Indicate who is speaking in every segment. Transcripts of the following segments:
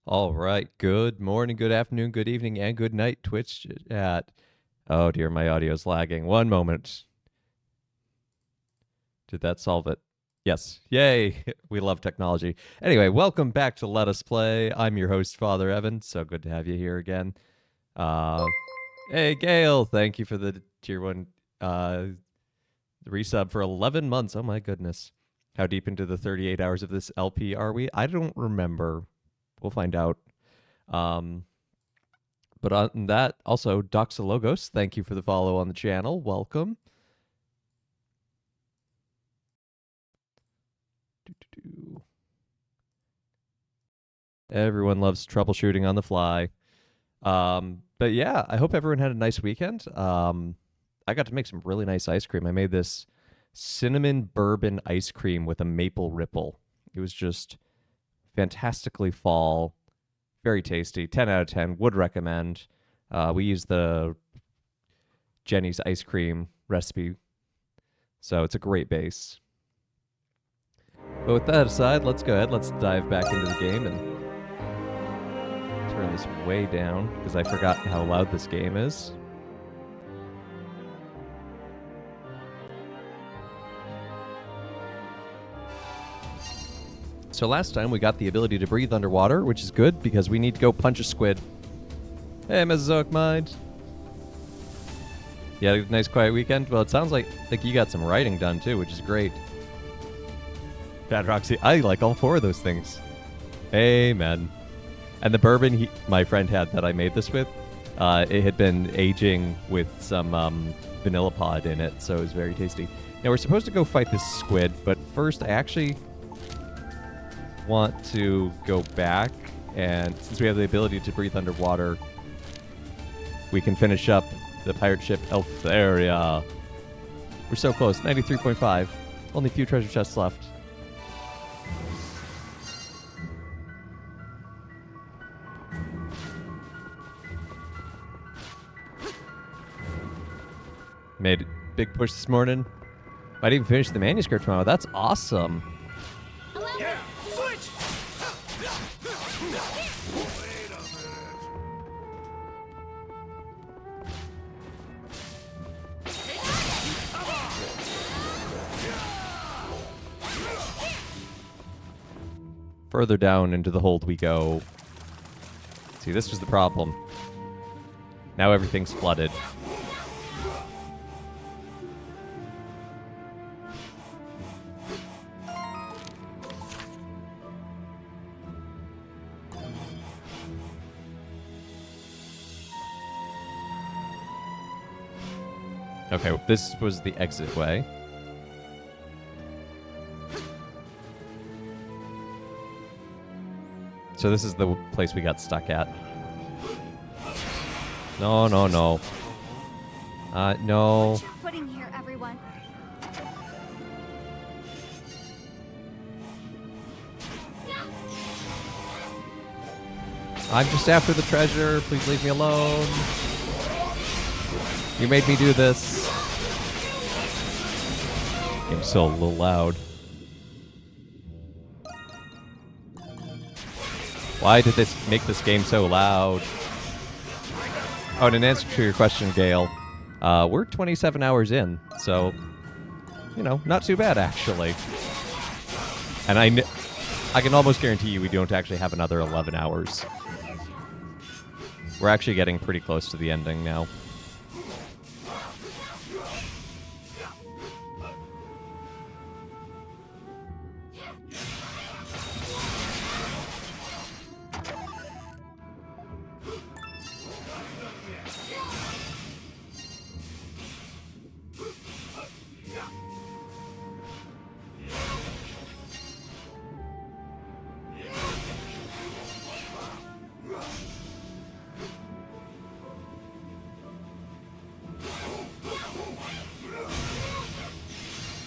Speaker 1: All right. Good morning, good afternoon, good evening, and good night, Twitch chat. Oh dear, my audio's lagging. One moment. Did that solve it? Yes. Yay. We love technology. Anyway, welcome back to Let Us Play. I'm your host, Father Evan. So good to have you here again. Hey, Gail. Thank you for the tier 1 resub for 11 months. Oh my goodness. How deep into the 38 hours of this LP are we? I don't remember. We'll find out. But on that, also, Doxologos, thank you for the follow on the channel. Welcome. Everyone loves troubleshooting on the fly. But yeah, I hope everyone had a nice weekend. I got to make some really nice ice cream. I made this cinnamon bourbon ice cream with a maple ripple. It was just fantastically fall, very tasty. 10 out of 10. Would recommend. We used the Jenny's ice cream recipe, so it's a great base. But with that aside, let's go ahead. Let's dive back into the game and turn this way down because I forgot how loud this game is. So last time we got the ability to breathe underwater, which is good because we need to go punch a squid. Hey, Mesozoic Mind. You had a nice quiet weekend? Well, it sounds like you got some writing done too, which is great. Bad Roxy, I like all four of those things. Amen. And the bourbon my friend had that I made this with, it had been aging with some vanilla pod in it, so it was very tasty. Now we're supposed to go fight this squid, but first I actually want to go back, and since we have the ability to breathe underwater, we can finish up the pirate ship Eltheria. We're so close, 93.5. Only a few treasure chests left. Made a big push this morning. Might even finish the manuscript tomorrow. That's awesome.
Speaker 2: Yeah, switch!
Speaker 1: Further down into the hold we go. See, this was the problem. Now everything's flooded. Okay, this was the exit way. So this is the place we got stuck at. No, no, no. No.
Speaker 2: Put your footing here, everyone.
Speaker 1: I'm just after the treasure. Please leave me alone. You made me do this. Game's still a little loud. Why did this make this game so loud? Oh, and in answer to your question, Gail, we're 27 hours in, so, you know, not too bad, actually. And I can almost guarantee you we don't actually have another 11 hours. We're actually getting pretty close to the ending now.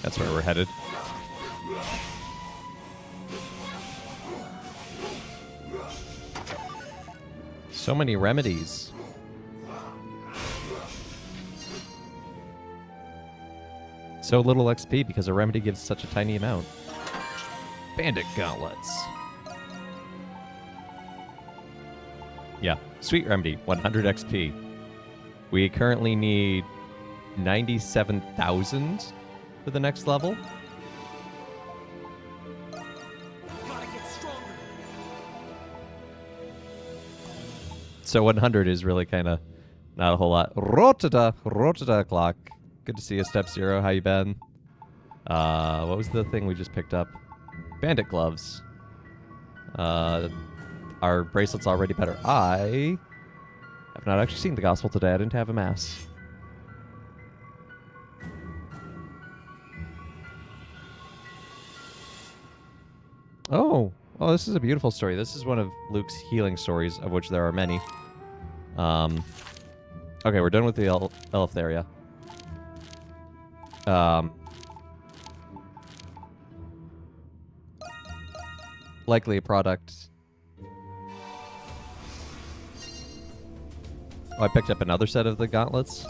Speaker 1: That's where we're headed. So many remedies. So little XP because a remedy gives such a tiny amount. Bandit gauntlets. Yeah. Sweet Remedy, 100 XP. We currently need 97,000 for the next level.
Speaker 3: Gotta get stronger.
Speaker 1: So 100 is really kind of not a whole lot. Rotada clock. Good to see you, Step Zero. How you been? What was the thing we just picked up? Bandit gloves. Our bracelet's already better. I have not actually seen the gospel today. I didn't have a mass. Oh, this is a beautiful story. This is one of Luke's healing stories, of which there are many. Okay, we're done with the elf area. Likely a product. Oh, I picked up another set of the gauntlets.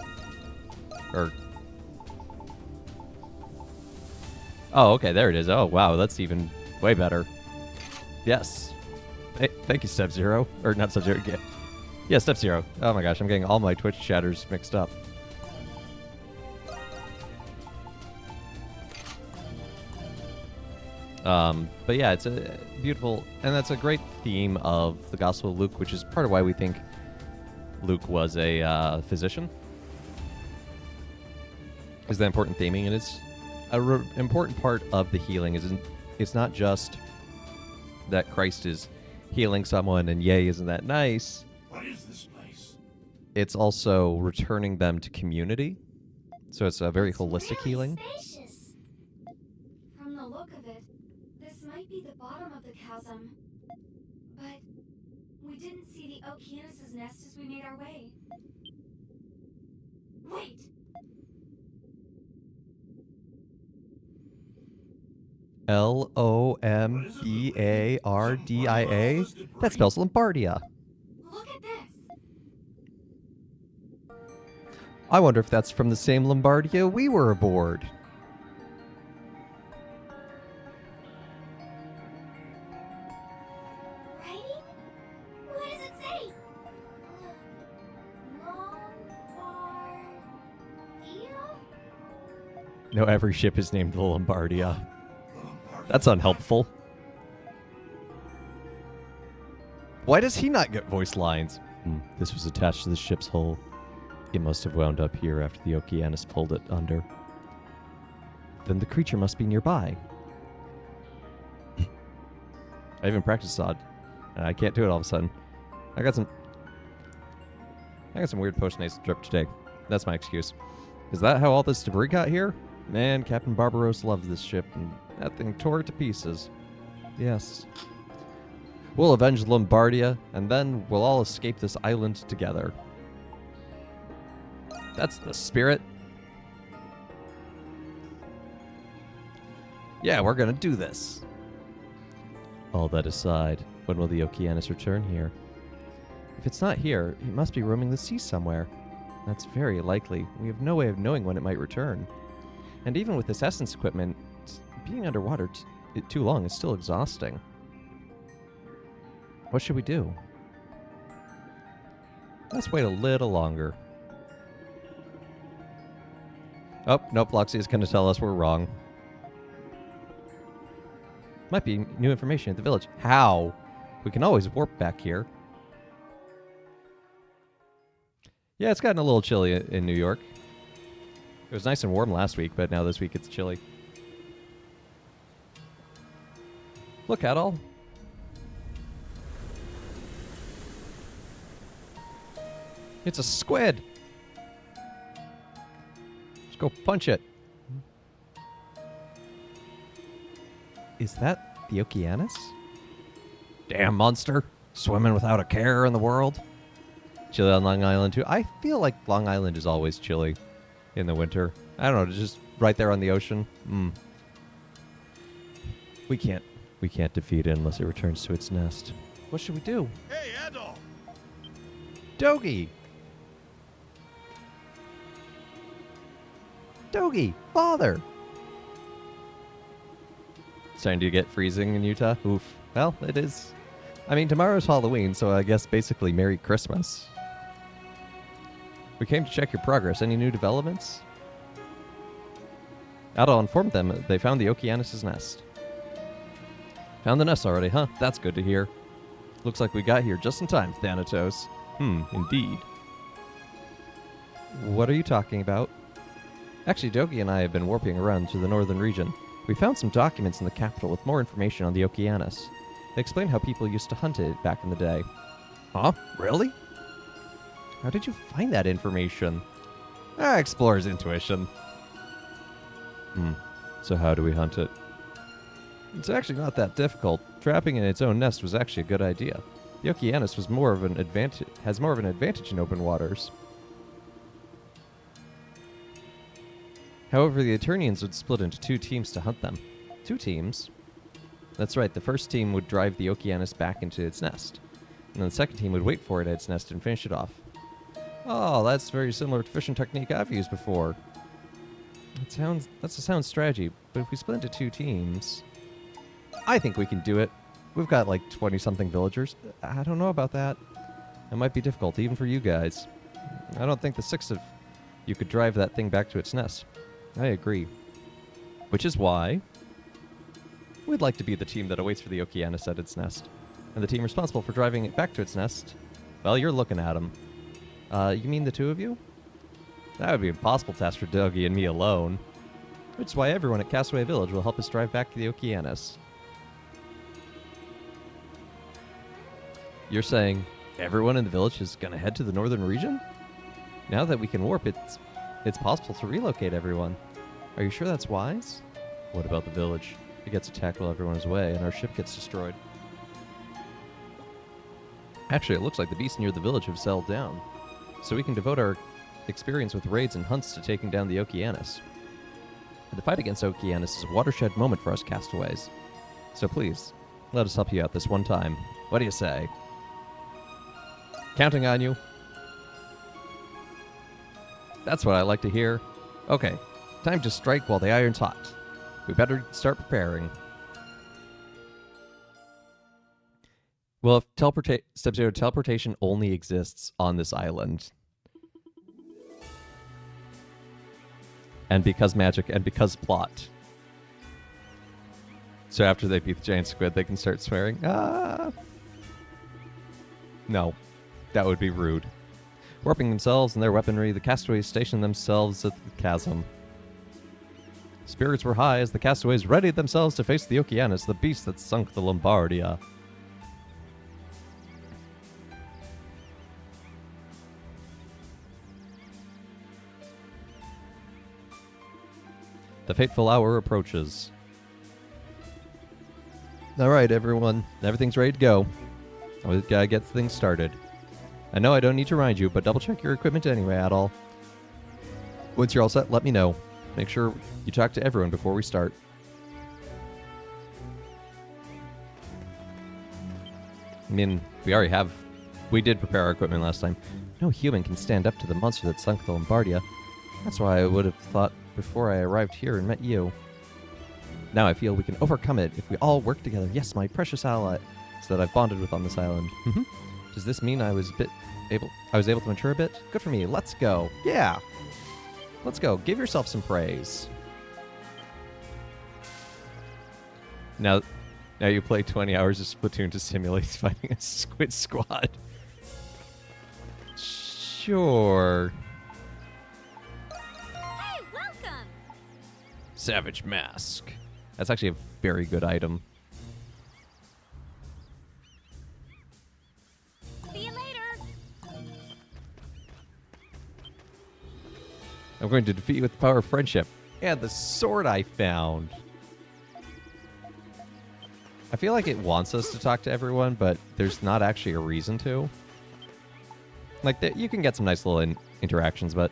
Speaker 1: Oh, okay, there it is. Oh, wow, that's even way better. Yes. Hey, thank you, Step Zero. Or not Step Zero. Yeah, Step Zero. Oh my gosh, I'm getting all my Twitch chatters mixed up. But yeah, it's a beautiful, and that's a great theme of the Gospel of Luke, which is part of why we think Luke was a physician. Is the important theming, and it's an important part of the healing. It's not just that Christ is healing someone and yay, isn't that nice?
Speaker 3: What is this place?
Speaker 1: It's also returning them to community. So it's a very holistic
Speaker 2: Really
Speaker 1: healing.
Speaker 2: spacious. From the look of it, this might be the bottom of the chasm. But we didn't see the Okeanos' nest as we made our way. Wait!
Speaker 1: Lombardia. That spells Lombardia.
Speaker 2: Look at this!
Speaker 1: I wonder if that's from the same Lombardia we were aboard.
Speaker 2: Writing? What does it say? Lombardia?
Speaker 1: No, every ship is named the Lombardia. That's unhelpful. Why does he not get voice lines? This was attached to the ship's hull. It must have wound up here after the Okeanos pulled it under. Then the creature must be nearby. I even practiced Sod, and I can't do it all of a sudden. I got some weird post-nasal drip today. That's my excuse. Is that how all this debris got here? Man, Captain Barbaros loves this ship, and that thing tore it to pieces. Yes. We'll avenge Lombardia, and then we'll all escape this island together. That's the spirit. Yeah, we're gonna do this. All that aside, when will the Okeanos return here? If it's not here, it must be roaming the sea somewhere. That's very likely. We have no way of knowing when it might return. And even with this essence equipment, being underwater too long is still exhausting. What should we do? Let's wait a little longer. Oh, nope, Loxy is going to tell us we're wrong. Might be new information at the village. How? We can always warp back here. Yeah, it's gotten a little chilly in New York. It was nice and warm last week, but now this week it's chilly. Look at all. It's a squid. Let's go punch it. Is that the Okeanos? Damn monster. Swimming without a care in the world. Chilly on Long Island too. I feel like Long Island is always chilly in the winter. I don't know, just right there on the ocean. We can't defeat it unless it returns to its nest. What should we do?
Speaker 3: Hey, Adolf!
Speaker 1: Dogi! Dogi! Father! Starting to get freezing in Utah? Oof. Well, it is I mean, tomorrow's Halloween, so I guess basically Merry Christmas. We came to check your progress. Any new developments? Adol informed them they found the Okeanos' nest. Found the nest already, huh? That's good to hear. Looks like we got here just in time, Thanatos. Indeed. What are you talking about? Actually, Dogi and I have been warping around to the northern region. We found some documents in the capital with more information on the Okeanos. They explain how people used to hunt it back in the day. Huh? Really? How did you find that information? Explorer's intuition. So how do we hunt it? It's actually not that difficult. Trapping in its own nest was actually a good idea. The Okeanos has more of an advantage in open waters. However, the Eternians would split into 2 teams to hunt them. 2 teams? That's right, the first team would drive the Okeanos back into its nest. And then the second team would wait for it at its nest and finish it off. Oh, that's very similar to fishing technique I've used before. That's a sound strategy, but if we split into 2 teams... I think we can do it. We've got like 20-something villagers. I don't know about that. It might be difficult, even for you guys. I don't think the 6 of you could drive that thing back to its nest. I agree. Which is why we'd like to be the team that awaits for the Okeanos at its nest. And the team responsible for driving it back to its nest, well, you're looking at them. You mean the 2 of you? That would be an impossible task for Dogi and me alone. Which is why everyone at Castaway Village will help us drive back to the Okeanos. You're saying everyone in the village is going to head to the northern region? Now that we can warp, it's possible to relocate everyone. Are you sure that's wise? What about the village? It gets attacked while everyone is away, and our ship gets destroyed. Actually, it looks like the beasts near the village have settled down, so we can devote our experience with raids and hunts to taking down the Okeanos. The fight against Okeanos is a watershed moment for us castaways. So please, let us help you out this one time. What do you say? Counting on you. That's what I like to hear. Okay, time to strike while the iron's hot. We better start preparing. Well, if Sub-Zero teleportation only exists on this island. And because magic, and because plot. So after they beat the giant squid, they can start swearing. Ah! No, that would be rude. Warping themselves and their weaponry, the castaways stationed themselves at the chasm. Spirits were high as the castaways readied themselves to face the Okeanos, the beast that sunk the Lombardia. The fateful hour approaches. Alright, everyone. Everything's ready to go. We gotta get things started. I know I don't need to remind you, but double check your equipment anyway, Adol. Once you're all set, let me know. Make sure you talk to everyone before we start. I mean, we did prepare our equipment last time. No human can stand up to the monster that sunk the Lombardia. That's why I would have thought before I arrived here and met you. Now I feel we can overcome it if we all work together. Yes, my precious ally that I've bonded with on this island. Does this mean I was able to mature a bit? Good for me. Let's go. Yeah. Let's go. Give yourself some praise. Now you play 20 hours of Splatoon to simulate fighting a squid squad. Sure.
Speaker 4: Hey, welcome.
Speaker 1: Savage Mask. That's actually a very good item.
Speaker 4: See you later.
Speaker 1: I'm going to defeat you with the power of friendship. And the sword I found. I feel like it wants us to talk to everyone, but there's not actually a reason to. Like, you can get some nice little interactions, but...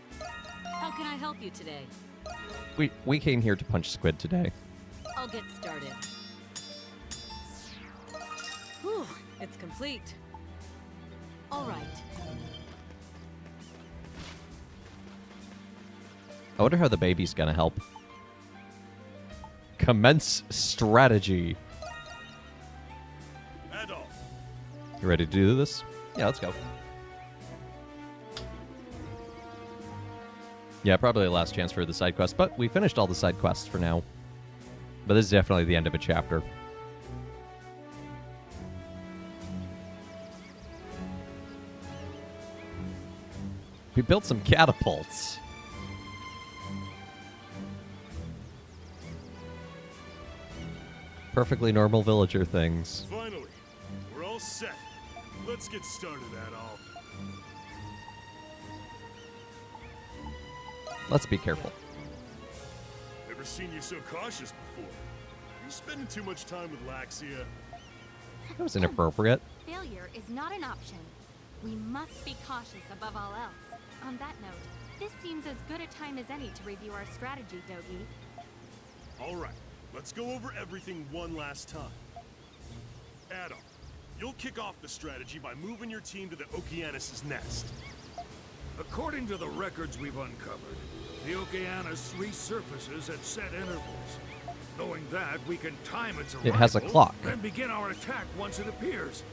Speaker 4: How can I help you today?
Speaker 1: We came here to punch squid today.
Speaker 4: I'll get started. Whew, it's complete. All right.
Speaker 1: I wonder how the baby's gonna help. Commence strategy.
Speaker 3: Adolf,
Speaker 1: You ready to do this? Yeah, let's go. Yeah, probably the last chance for the side quest, but we finished all the side quests for now. But this is definitely the end of a chapter. We built some catapults. Perfectly normal villager things.
Speaker 3: Finally, we're all set. Let's get started, Adolf.
Speaker 1: Let's be careful.
Speaker 3: Never seen you so cautious before. You spending too much time with Laxia.
Speaker 1: That was inappropriate.
Speaker 5: Failure is not an option. We must be cautious above all else. On that note, this seems as good a time as any to review our strategy, Dogi.
Speaker 3: All right, let's go over everything one last time. Adolf, you'll kick off the strategy by moving your team to the Okeanos' nest.
Speaker 6: According to the records we've uncovered, the Okeanos resurfaces at set intervals. Knowing that, we can time its arrival,
Speaker 1: It has a clock.
Speaker 6: then begin our attack once it appears.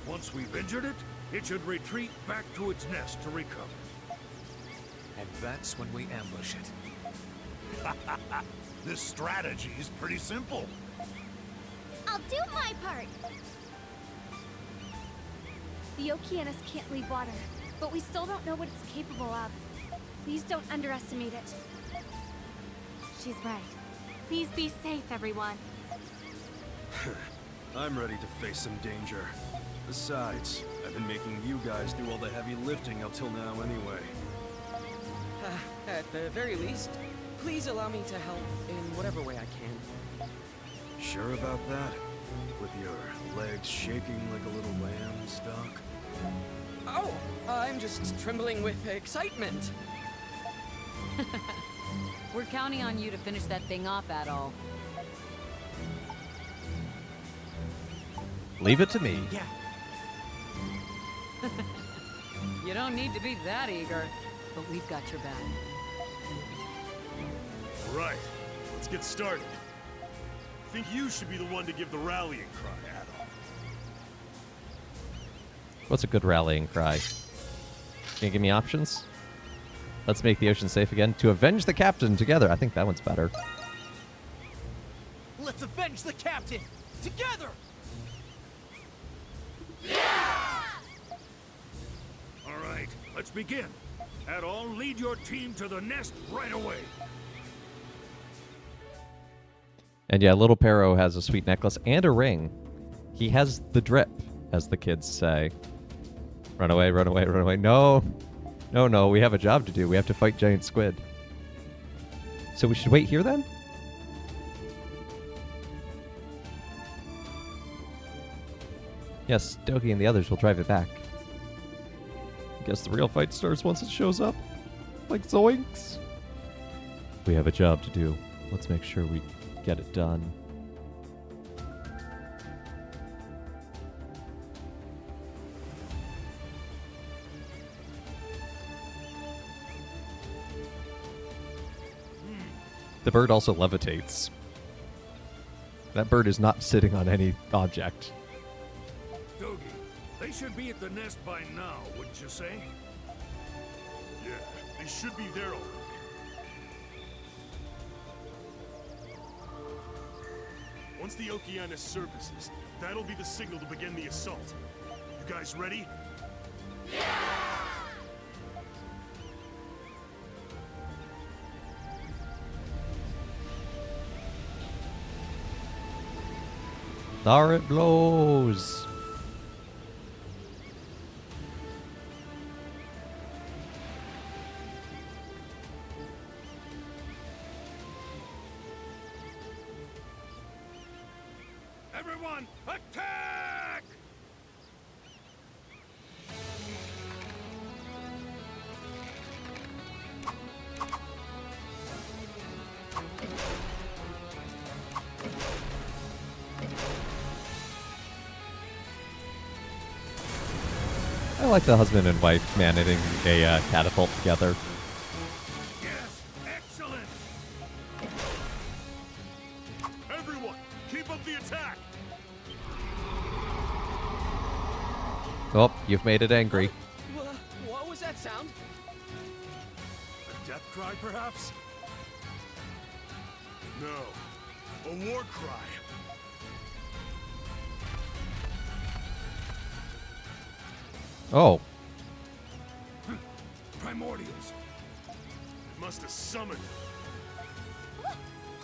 Speaker 6: Once we've injured it, it should retreat back to its nest to recover.
Speaker 7: And that's when we ambush it.
Speaker 3: This strategy is pretty simple.
Speaker 5: I'll do my part! The Okeanos can't leave water, but we still don't know what it's capable of. Please don't underestimate it. She's right. Please be safe, everyone.
Speaker 8: I'm ready to face some danger. Besides, I've been making you guys do all the heavy lifting up till now anyway.
Speaker 9: At the very least, please allow me to help in whatever way I can.
Speaker 8: Sure about that? With your legs shaking like a little lamb stuck?
Speaker 9: Oh, I'm just trembling with excitement.
Speaker 4: We're counting on you to finish that thing off, Adol.
Speaker 1: Leave it to me.
Speaker 9: Yeah.
Speaker 4: You don't need to be that eager, but we've got your back.
Speaker 3: All right, let's get started. I think you should be the one to give the rallying cry, Adolf.
Speaker 1: What's a good rallying cry? Can you give me options? Let's make the ocean safe again. To avenge the captain together. I think that one's better.
Speaker 7: Let's avenge the captain! Together!
Speaker 6: All right, let's begin. Adol, lead your team to the nest right away.
Speaker 1: And yeah, little Pero has a sweet necklace and a ring. He has the drip, as the kids say. Run away, run away, run away. No. No, no, we have a job to do. We have to fight giant squid. So we should wait here then? Yes, Dogi and the others will drive it back. I guess the real fight starts once it shows up. Like zoinks. We have a job to do. Let's make sure we get it done. The bird also levitates. That bird is not sitting on any object.
Speaker 6: Dogi, they should be at the nest by now, wouldn't you say?
Speaker 3: Yeah, they should be there already. Once the Okeanos surfaces, that'll be the signal to begin the assault. You guys ready?
Speaker 1: There it blows.
Speaker 6: Everyone, attack!
Speaker 1: I like the husband and wife managing a catapult together.
Speaker 6: Yes, excellent!
Speaker 3: Everyone, keep up the attack!
Speaker 1: Oh, you've made it angry.
Speaker 9: What was that sound?
Speaker 3: A death cry, perhaps? No. A war cry.
Speaker 1: Oh.
Speaker 6: Primordials.
Speaker 3: It must have summoned it.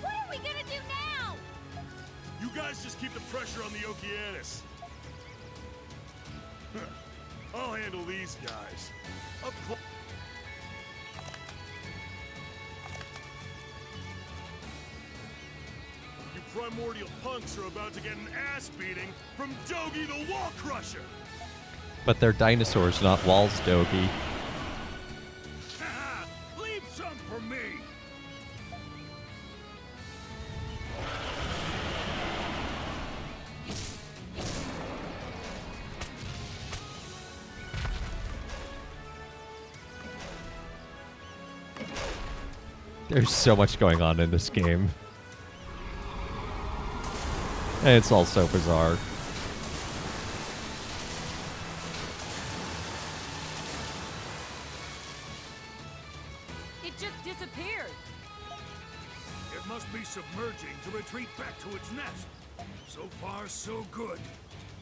Speaker 5: What are we gonna do now?
Speaker 3: You guys just keep the pressure on the Okeanos. I'll handle these guys. Up close. You primordial punks are about to get an ass beating from Dogi the Wall Crusher.
Speaker 1: But they're dinosaurs, not walls, Dogi.
Speaker 6: Leave some for me.
Speaker 1: There's so much going on in this game. And it's all so bizarre.
Speaker 4: It just disappeared.
Speaker 6: It must be submerging to retreat back to its nest. So far, so good.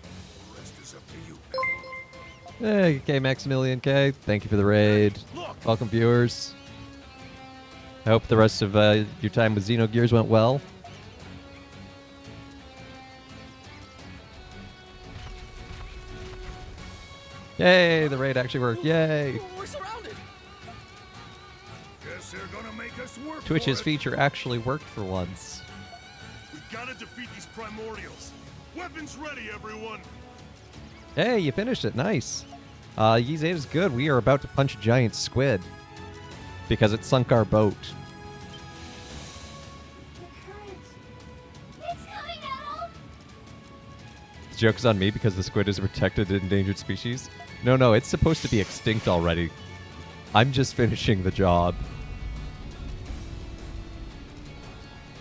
Speaker 6: The rest is up to you.
Speaker 1: Hey, K Maximilian K. Thank you for the raid. Welcome, viewers. I hope the rest of your time with Xenogears went well. Yay, the raid actually worked. Yay.
Speaker 9: We're surrounded.
Speaker 6: Guess they're gonna make us work
Speaker 1: Twitch's
Speaker 6: for it.
Speaker 1: feature actually worked for once.
Speaker 3: We gotta defeat these primordials. Weapons ready, everyone.
Speaker 1: Hey, you finished it. Nice. Yeez 8 is good. We are about to punch a giant squid because it sunk our boat.
Speaker 2: The current. It's coming out!
Speaker 1: The joke's on me because the squid is a protected endangered species. No, it's supposed to be extinct already. I'm just finishing the job.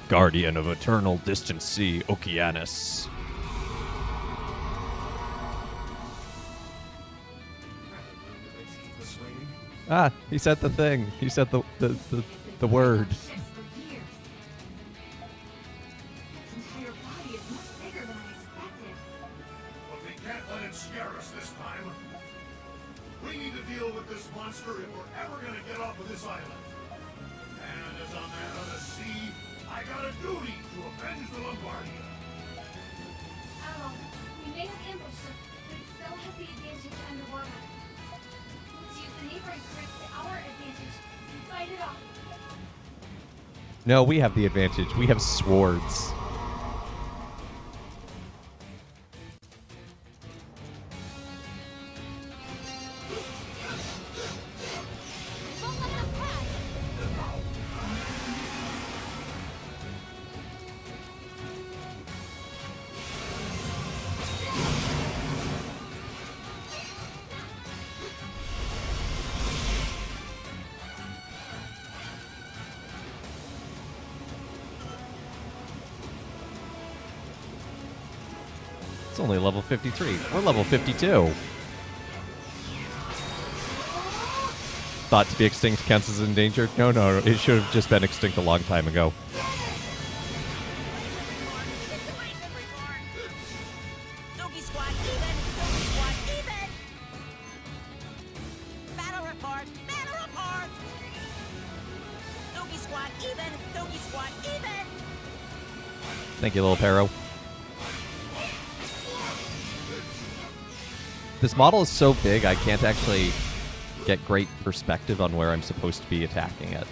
Speaker 1: Guardian of eternal distant sea, Okeanos. Ah, he said the thing. He said the word.
Speaker 2: This for years. Its entire body is much bigger than I expected.
Speaker 3: But we can't let it scare us this time. We need to deal with this monster if we're ever gonna get off of this island. And as a man of the sea, I got a duty to avenge the Lombardia.
Speaker 2: We may have ambushed it, but it still has the advantage underwater. Let's use the neighboring currents to our advantage and fight it off.
Speaker 1: No, we have the advantage. We have swords.
Speaker 5: Don't let them pass.
Speaker 1: It's only level 53. We're level 52. Thought to be extinct counts as endangered? No. It should have just been extinct a long time ago.
Speaker 10: Dogi squad even! Dogi squad even! Battle report! Battle report! Dogi squad even! Dogi squad even!
Speaker 1: Thank you, little Paro. This model is so big, I can't actually get great perspective on where I'm supposed to be attacking it.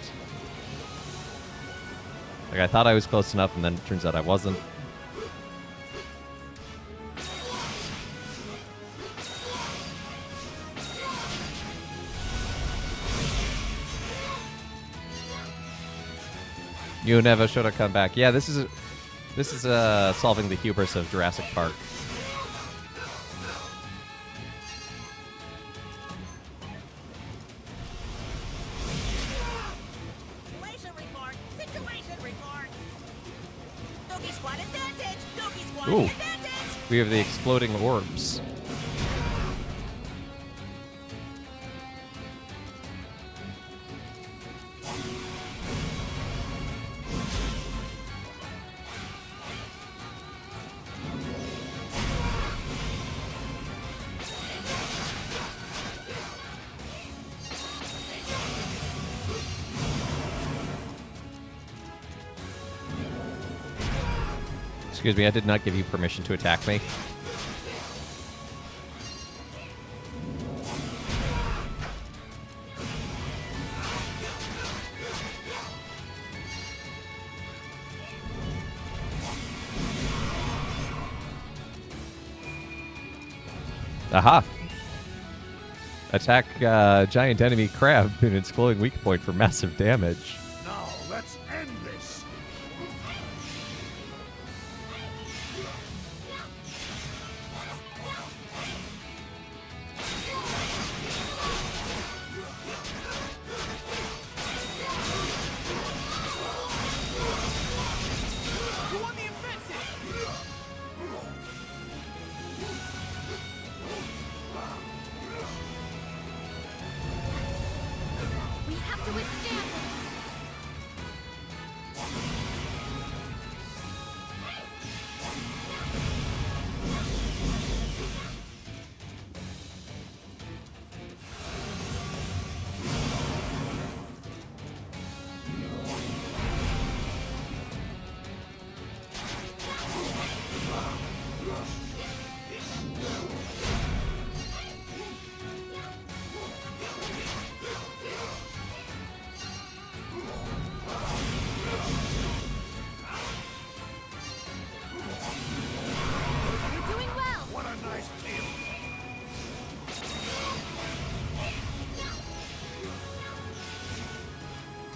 Speaker 1: Like, I thought I was close enough, and then it turns out I wasn't. You never should have come back. Yeah, this is solving the hubris of Jurassic Park.
Speaker 10: Situation report! Situation report! Dogi squad advantage! Dogi squad
Speaker 1: Ooh.
Speaker 10: advantage!
Speaker 1: We have the exploding orbs. Excuse me, I did not give you permission to attack me. Aha! Attack giant enemy crab in its glowing weak point for massive damage.
Speaker 3: Now, let's end this.
Speaker 7: You want the offensive!
Speaker 5: We have to withstand this. You're doing well.
Speaker 3: What a nice deal.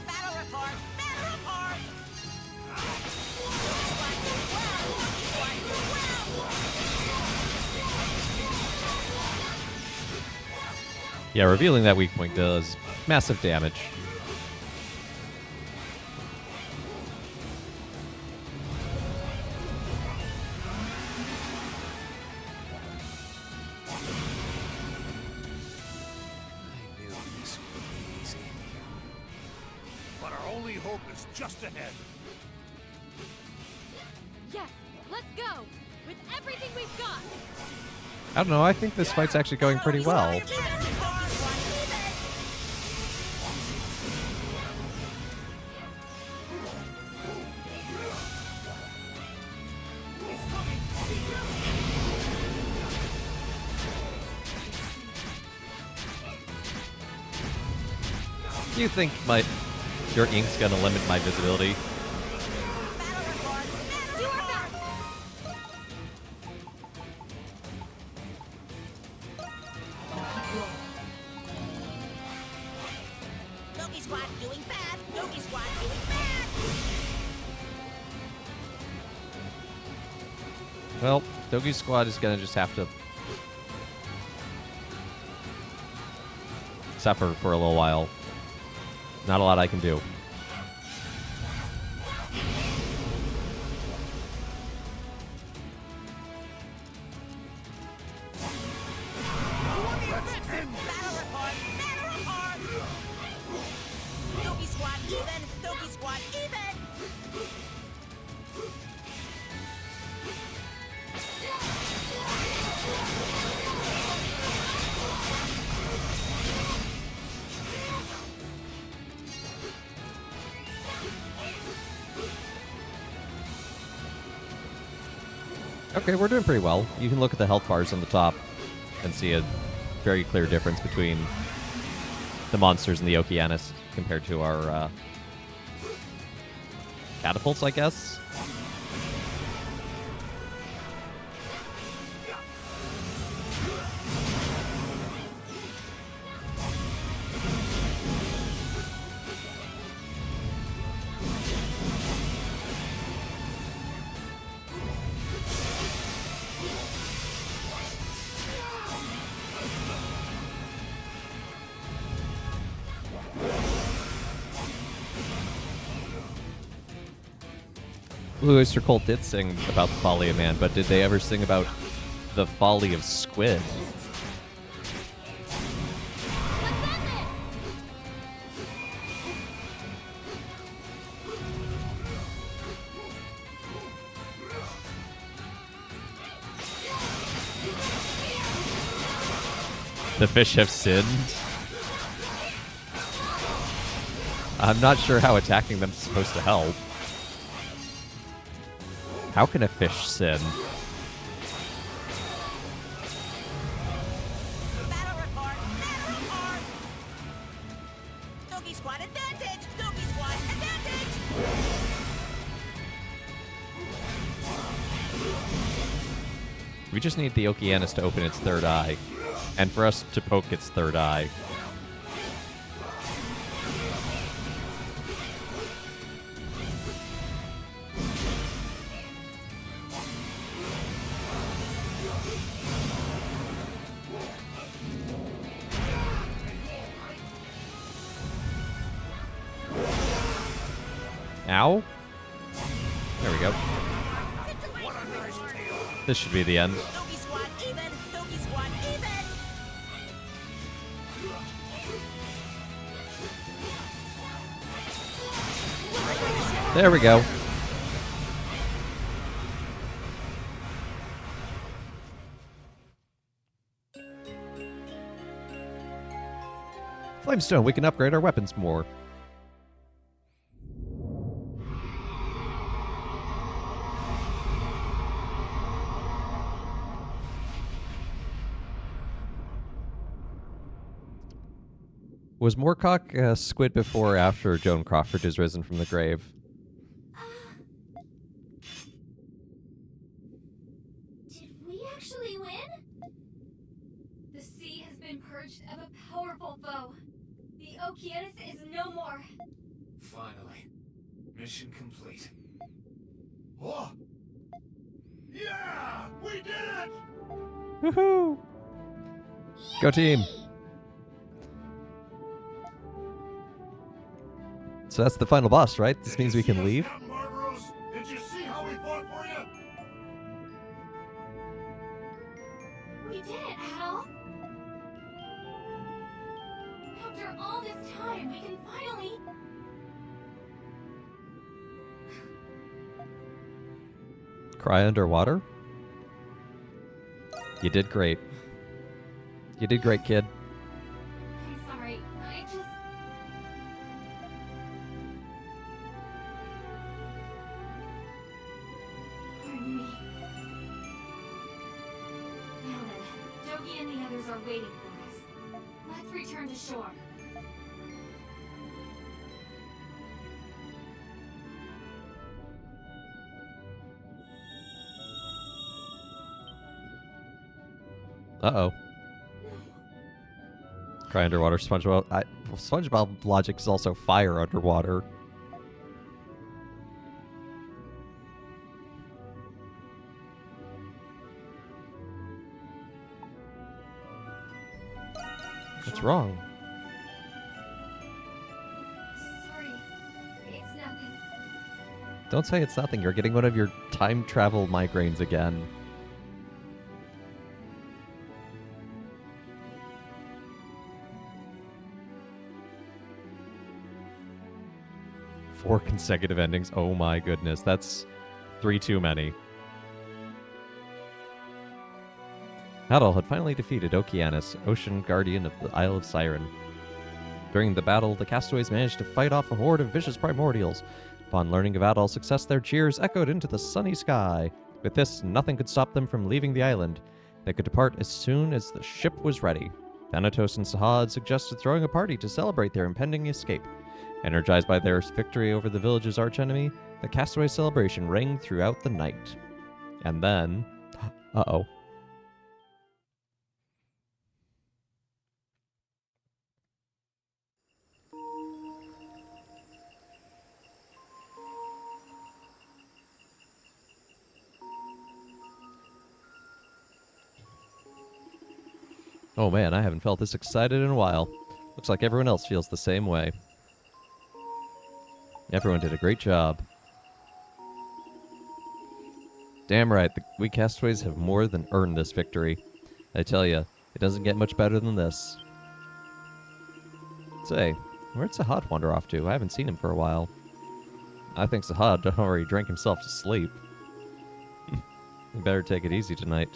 Speaker 10: Battle report! Battle report! Doki squad doing well! Doki squad doing well!
Speaker 1: Yeah, revealing that weak point does massive damage.
Speaker 7: I knew this would be easy.
Speaker 3: But our only hope is just ahead.
Speaker 5: Yes, let's go. With everything we've got.
Speaker 1: I don't know, I think this fight's actually going pretty well.
Speaker 10: Doki squad even!
Speaker 1: Do you think your ink's gonna limit my visibility?
Speaker 10: Battle report! Battle report! Doki squad doing bad! Doki squad doing bad!
Speaker 1: Well, Dogi's squad is gonna just have to suffer for a little while. Not a lot I can do.
Speaker 10: Battle report! Battle report! Doki squad even! Doki squad even!
Speaker 1: Okay, we're doing pretty well. You can look at the health bars on the top and see a very clear difference between the monsters in the Okeanis compared to our catapults, I guess. Blue Oyster Cult did sing about the folly of man, but did they ever sing about the folly of squid? The fish have sinned. I'm not sure how attacking them is supposed to help. How can a fish sin?
Speaker 10: Battle report! Battle report! Doggy squad advantage! Doggy squad advantage!
Speaker 1: We just need the Okeanos to open its third eye. And for us to poke its third eye. Ow. There we go. This should be the end.
Speaker 10: Doggy squad even! Doggy squad even!
Speaker 1: There we go. Flamestone, we can upgrade our weapons more. Was Moorcock a squid before or after Joan Crawford has risen from the grave?
Speaker 2: Did we actually win? The sea has been purged of a powerful foe. The Okeanos is no more.
Speaker 7: Finally. Mission complete.
Speaker 3: Oh! Yeah! We did it!
Speaker 1: Woohoo! Go team! So that's the final boss, right? This means we can leave?
Speaker 3: Captain Barbaros? Did you see how we fought for you?
Speaker 2: We did it, Adol. After all this time, we can finally...
Speaker 1: Cry underwater? You did great. You did great, kid.
Speaker 2: I'm sorry. I just... Pardon me. Now then, Dogi and the others are waiting for us. Let's return to shore.
Speaker 1: Uh-oh. Cry underwater, SpongeBob. SpongeBob logic is also fire underwater. What's wrong?
Speaker 2: Sorry. It's nothing.
Speaker 1: Don't say it's nothing. You're getting one of your time travel migraines again. Four consecutive endings. Oh my goodness. That's 3 too many. Adol had finally defeated Okeanos, Ocean Guardian of the Isle of Siren. During the battle, the castaways managed to fight off a horde of vicious primordials. Upon learning of Adol's success, their cheers echoed into the sunny sky. With this, nothing could stop them from leaving the island. They could depart as soon as the ship was ready. Thanatos and Sahad suggested throwing a party to celebrate their impending escape. Energized by their victory over the village's archenemy, the castaway celebration rang throughout the night. And then... Uh-oh. Oh man, I haven't felt this excited in a while. Looks like everyone else feels the same way. Everyone did a great job. Damn right, we castaways have more than earned this victory. I tell ya, it doesn't get much better than this. Say, where'd Sahad wander off to? I haven't seen him for a while. I think Sahad already drank himself to sleep. We better take it easy tonight.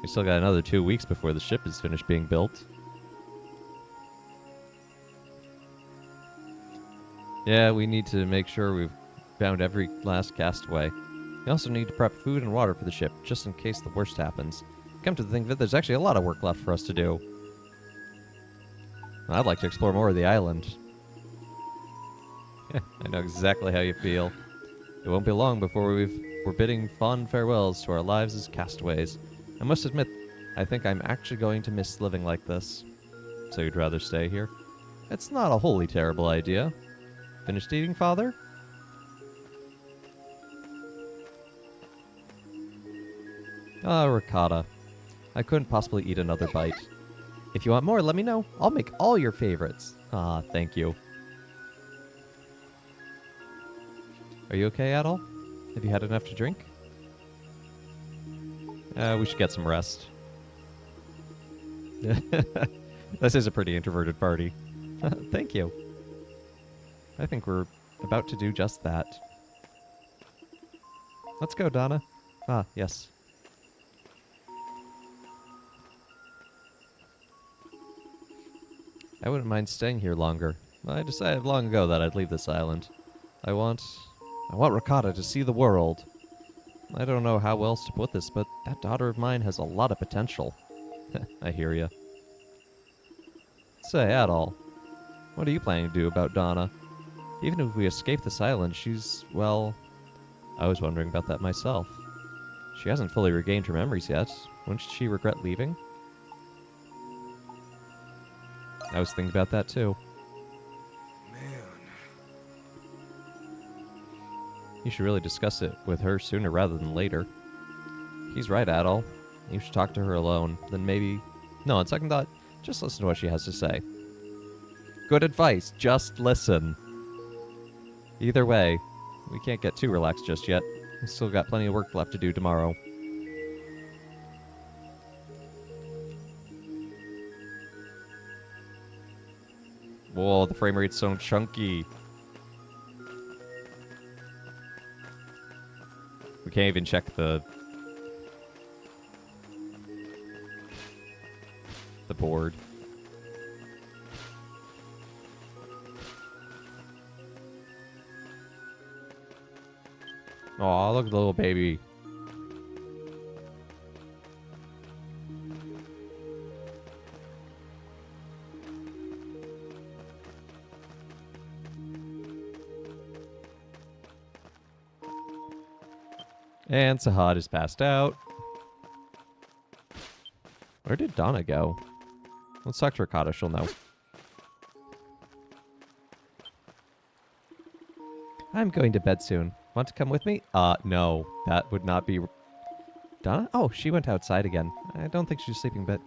Speaker 1: We still got another 2 weeks before the ship is finished being built. Yeah, we need to make sure we've found every last castaway. We also need to prep food and water for the ship, just in case the worst happens. Come to think of it, there's actually a lot of work left for us to do. I'd like to explore more of the island. I know exactly how you feel. It won't be long before we're bidding fond farewells to our lives as castaways. I must admit, I think I'm actually going to miss living like this. So you'd rather stay here? It's not a wholly terrible idea. Finished eating, Father? Ah, ricotta. I couldn't possibly eat another bite. If you want more, let me know. I'll make all your favorites. Ah, thank you. Are you okay at all? Have you had enough to drink? We should get some rest. This is a pretty introverted party. Thank you. I think we're about to do just that. Let's go, Donna. Ah, yes. I wouldn't mind staying here longer. I decided long ago that I'd leave this island. I want Ricotta to see the world. I don't know how else to put this, but that daughter of mine has a lot of potential. I hear ya. Say, Adol, what are you planning to do about Donna? Even if we escape this island, she's, well... I was wondering about that myself. She hasn't fully regained her memories yet. Wouldn't she regret leaving? I was thinking about that too.
Speaker 8: Man.
Speaker 1: You should really discuss it with her sooner rather than later. He's right, Adol. You should talk to her alone. Then maybe... No, on second thought, just listen to what she has to say. Good advice. Just listen. Either way, we can't get too relaxed just yet. We've still got plenty of work left to do tomorrow. Whoa, the frame rate's so chunky. We can't even check the board. Aw, look at the little baby. And Sahad is passed out. Where did Donna go? Let's talk to Ricotta, she'll know. I'm going to bed soon. Want to come with me? No. That would not be... Donna? Oh, she went outside again. I don't think she's sleeping, but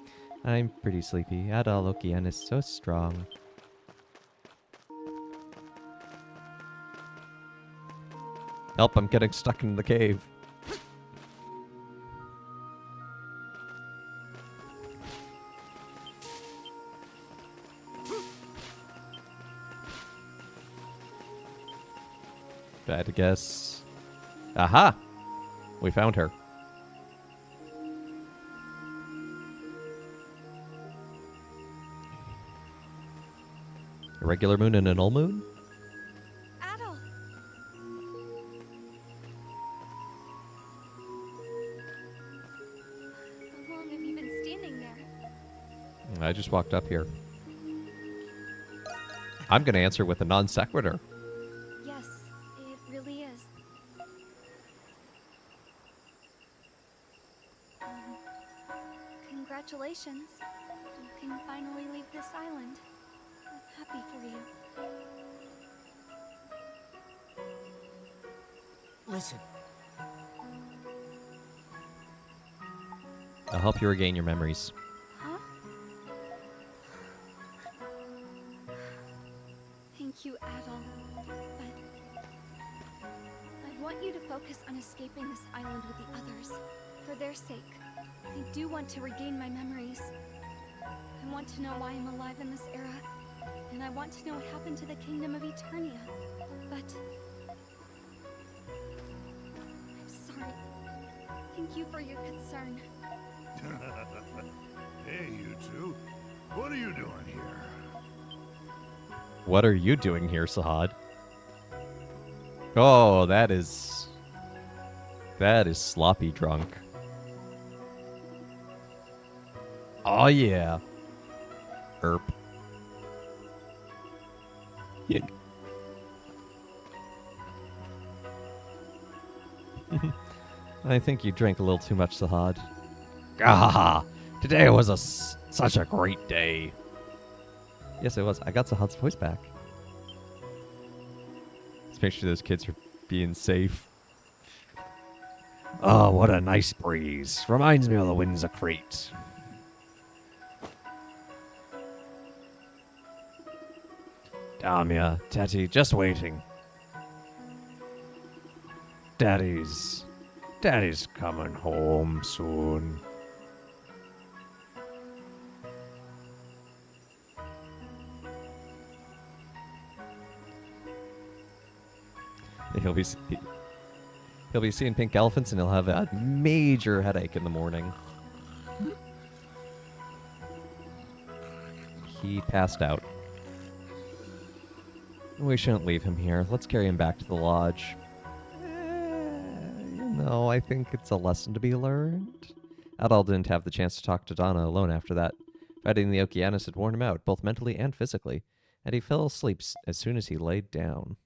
Speaker 1: I'm pretty sleepy. Adol Okian is so strong. Help, I'm getting stuck in the cave. I had to guess. Aha! We found her. A regular moon and an full moon?
Speaker 5: Adol! How long have you been standing there?
Speaker 1: I just walked up here. I'm going to answer with a non sequitur.
Speaker 5: Yes, it really is. Congratulations. You can finally leave this island. I'm happy for you.
Speaker 10: Listen,
Speaker 1: I'll help you regain your memories.
Speaker 5: Huh? Thank you, Adol. But I want you to focus on escaping this island with the others. For their sake. I do want to regain my memories. I want to know why I'm alive in this era. And I want to know what happened to the Kingdom of Eternia. But... I'm sorry. Thank you for your concern.
Speaker 3: Hey, you two. What are you doing here?
Speaker 1: What are you doing here, Sahad? Oh, that is That is sloppy drunk. Oh yeah. Erp. Yeah. I think you drank a little too much, Sahad. Ah, today was such a great day. Yes, it was. I got Sahad's voice back. Let's make sure those kids are being safe. Oh, what a nice breeze. Reminds me of the winds of Crete. Damia, Teddy, just waiting. Daddy's coming home soon. He'll be seeing pink elephants and he'll have a major headache in the morning. He passed out. We shouldn't leave him here. Let's carry him back to the lodge. No, I think it's a lesson to be learned. Adal didn't have the chance to talk to Donna alone after that. Fighting the Okeanos had worn him out, both mentally and physically, and he fell asleep as soon as he laid down.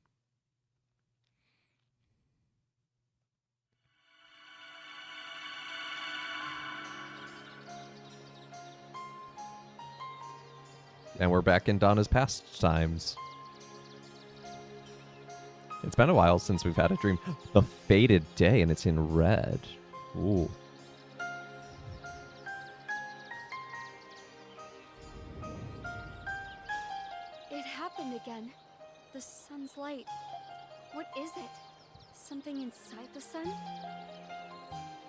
Speaker 1: And we're back in Donna's pastimes. It's been a while since we've had a dream. The Fated Day, and it's in red. Ooh.
Speaker 5: It happened again. The sun's light. What is it? Something inside the sun?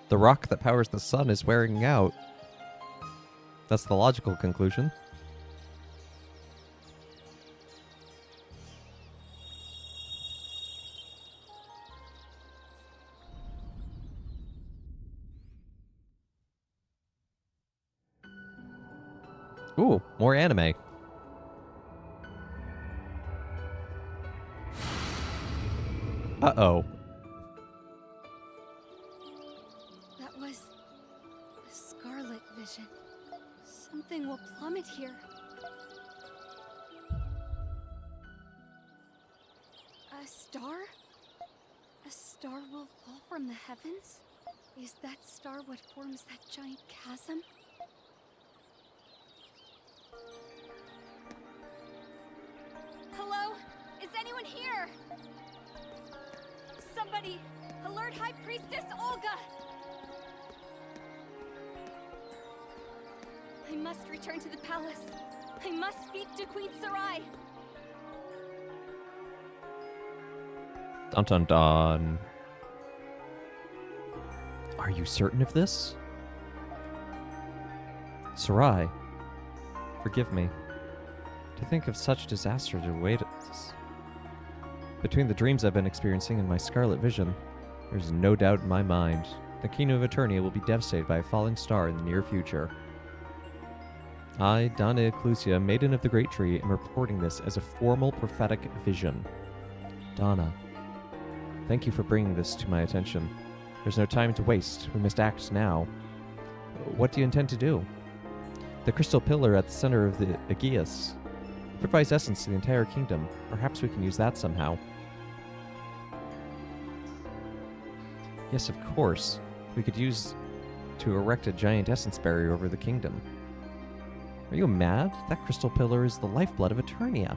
Speaker 1: The rock that powers the sun is wearing out. That's the logical conclusion. Ooh, more anime. Uh-oh.
Speaker 5: That was the Scarlet Vision. Something will plummet here. A star? A star will fall from the heavens? Is that star what forms that giant chasm? Hello? Is anyone here? Somebody! Alert High Priestess Olga! I must return to the palace. I must speak to Queen Sarai.
Speaker 1: Dun dun dun. Are you certain of this? Sarai, forgive me. To think of such disaster to await us. Between the dreams I've been experiencing and my scarlet vision, there's no doubt in my mind the Kingdom of Eternia will be devastated by a falling star in the near future. I, Donna Ecclusia, Maiden of the Great Tree, am reporting this as a formal prophetic vision. Donna, thank you for bringing this to my attention. There's no time to waste. We must act now. What do you intend to do? The crystal pillar at the center of the Aegeus provides essence to the entire kingdom. Perhaps we can use that somehow. Yes, of course. We could use to erect a giant essence barrier over the kingdom. Are you mad? That crystal pillar is the lifeblood of Eternia.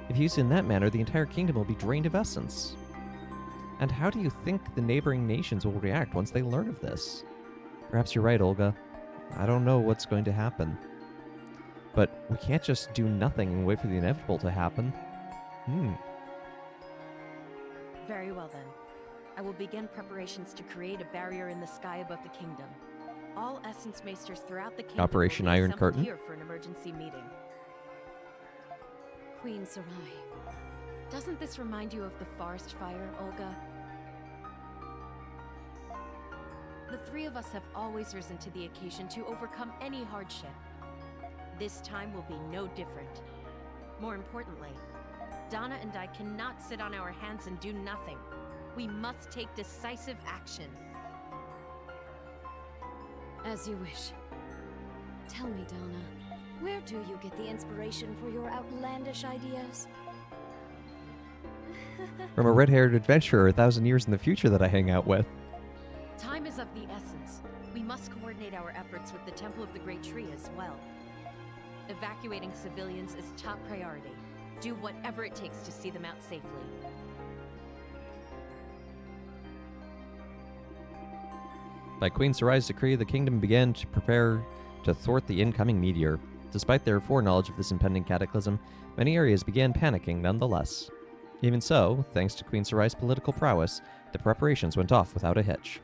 Speaker 1: If used in that manner, the entire kingdom will be drained of essence. And how do you think the neighboring nations will react once they learn of this? Perhaps you're right, Olga. I don't know what's going to happen. But we can't just do nothing and wait for the inevitable to happen.
Speaker 10: Very well then. I will begin preparations to create a barrier in the sky above the kingdom. All Essence Maesters throughout the kingdom
Speaker 1: Operation
Speaker 10: will be
Speaker 1: Iron
Speaker 10: assembled
Speaker 1: Curtain.
Speaker 10: here for an emergency meeting. Queen Sarai. Doesn't this remind you of the forest fire, Olga? The three of us have always risen to the occasion to overcome any hardship. This time will be no different. More importantly, Donna and I cannot sit on our hands and do nothing. We must take decisive action.
Speaker 5: As you wish. Tell me, Donna, where do you get the inspiration for your outlandish ideas?
Speaker 1: From a red-haired adventurer 1,000 years in the future that I hang out with.
Speaker 10: Time is of the essence. We must coordinate our efforts with the Temple of the Great Tree as well. Evacuating civilians is top priority. Do whatever it takes to see them out safely.
Speaker 1: By Queen Sarai's decree, the kingdom began to prepare to thwart the incoming meteor. Despite their foreknowledge of this impending cataclysm, many areas began panicking nonetheless. Even so, thanks to Queen Sarai's political prowess, the preparations went off without a hitch.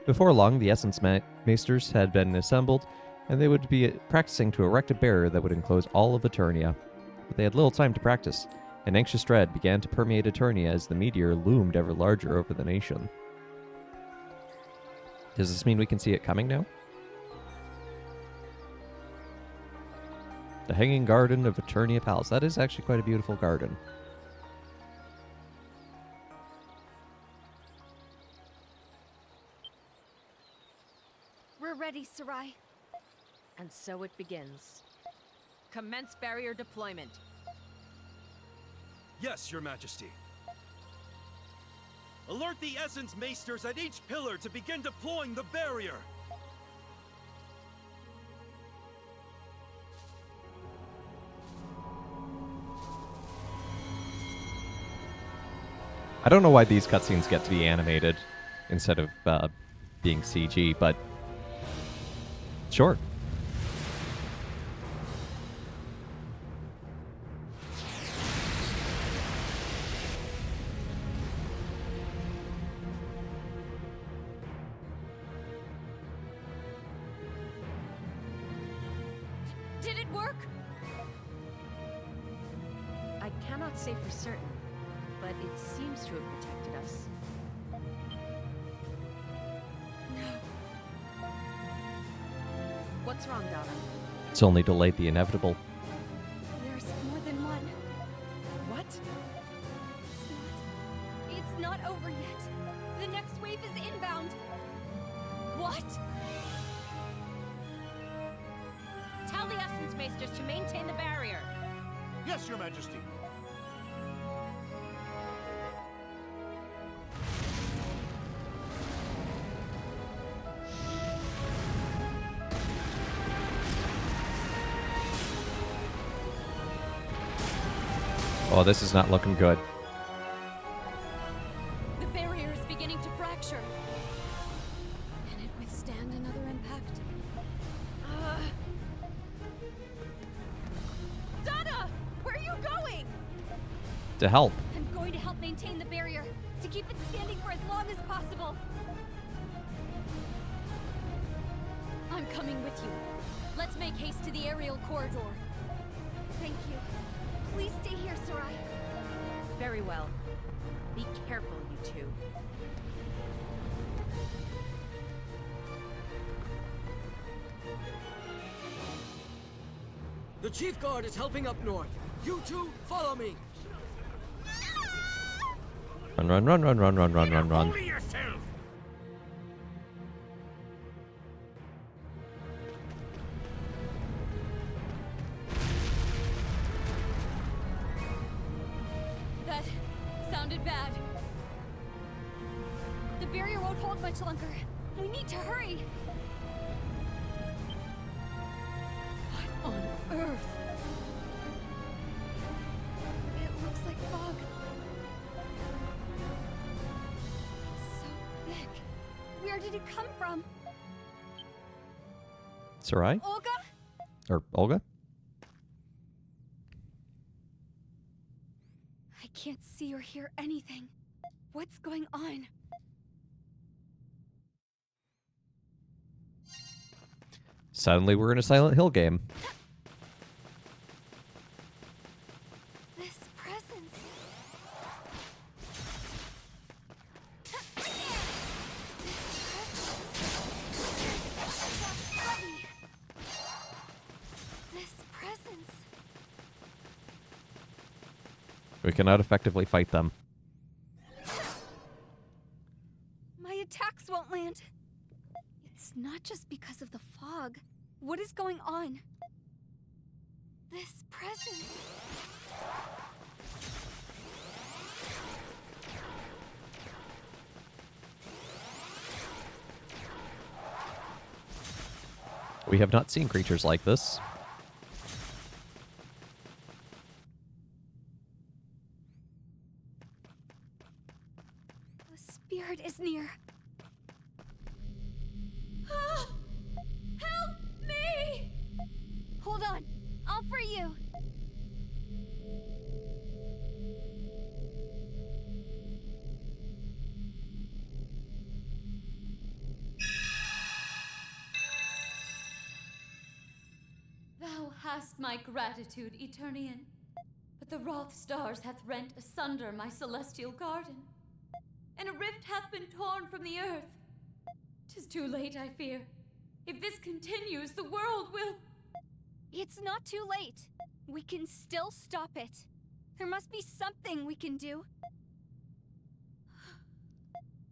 Speaker 1: Before long, the Essence Maesters had been assembled, and they would be practicing to erect a barrier that would enclose all of Eternia. But they had little time to practice, and anxious dread began to permeate Eternia as the meteor loomed ever larger over the nation. Does this mean we can see it coming now? The Hanging Garden of Eternia Palace. That is actually quite a beautiful garden.
Speaker 5: We're ready, Sarai.
Speaker 10: And so it begins. Commence barrier deployment.
Speaker 8: Yes, Your Majesty. Alert the Essence Maesters at each pillar to begin deploying the barrier!
Speaker 1: I don't know why these cutscenes get to be animated instead of being CG, but sure.
Speaker 5: Did it work?
Speaker 10: I cannot say for certain, but it seems to have protected us. What's wrong, Donna?
Speaker 1: It's only delayed the inevitable.
Speaker 5: There's more than one.
Speaker 10: What?
Speaker 5: It's not over yet. The next wave is inbound. What?
Speaker 10: Tell the Essence Maesters to maintain the barrier.
Speaker 3: Yes, Your Majesty.
Speaker 1: Oh, this is not looking good.
Speaker 5: The barrier is beginning to fracture. Can it withstand another impact?
Speaker 10: Donna! Where are you going?
Speaker 1: To help.
Speaker 5: I'm going to help maintain the barrier, to keep it standing for as long as possible. I'm coming with you. Let's make haste to the aerial corridor. Thank you. Please stay here, Sarai.
Speaker 10: Very well. Be careful, you two.
Speaker 9: The Chief Guard is helping up north. You two, follow me.
Speaker 1: Run, run, run, run, run, run, run, run, run.
Speaker 6: Only yourself!
Speaker 5: That sounded bad. The barrier won't hold much longer. We need to hurry. What on earth? It looks like fog. It's so thick. Where did it come from?
Speaker 1: Sarai?
Speaker 5: Olga?
Speaker 1: Or Olga?
Speaker 5: I can't see or hear anything. What's going on?
Speaker 1: Suddenly we're in a Silent Hill game.
Speaker 5: This presence. This presence.
Speaker 1: We cannot effectively fight them.
Speaker 5: My attacks won't land. It's not just because of the fog. What is going on? This presence.
Speaker 1: We have not seen creatures like this.
Speaker 5: The spirit is near. Ah! Help me! Hold on. I'll free you.
Speaker 11: Thou hast my gratitude, Eternian. But the wroth stars hath rent asunder my celestial garden, and a rift hath been torn from the earth. 'Tis too late, I fear. If this continues, the world will...
Speaker 5: It's not too late. We can still stop it. There must be something we can do.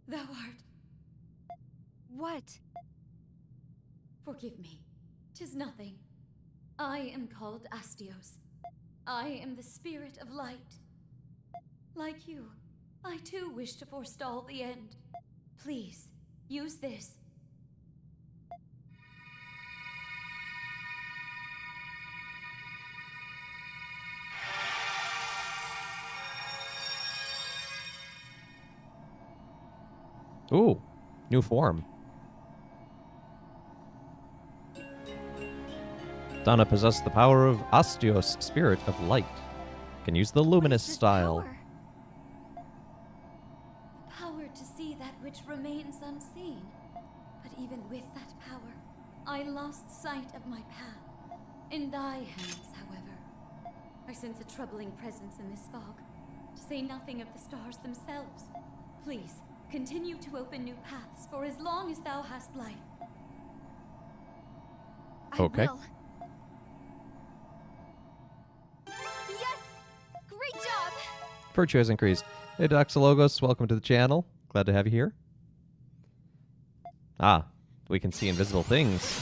Speaker 11: Thou art...
Speaker 5: What?
Speaker 11: Forgive me. 'Tis nothing. I am called Astios. I am the spirit of light. Like you, I too wish to forestall the end. Please, use this.
Speaker 1: Ooh, new form. Donna possesses the power of Astios, spirit of light. Can use the luminous style.
Speaker 11: Power to see that which remains unseen. But even with that power, I lost sight of my path. In thy hands, however, I sense a troubling presence in this fog, to say nothing of the stars themselves. Please, continue to open new paths for as long as thou hast life.
Speaker 1: Okay.
Speaker 5: I will. Yes! Great job!
Speaker 1: Virtue has increased. Hey, Doxologos, welcome to the channel. Glad to have you here. Ah, we can see invisible things.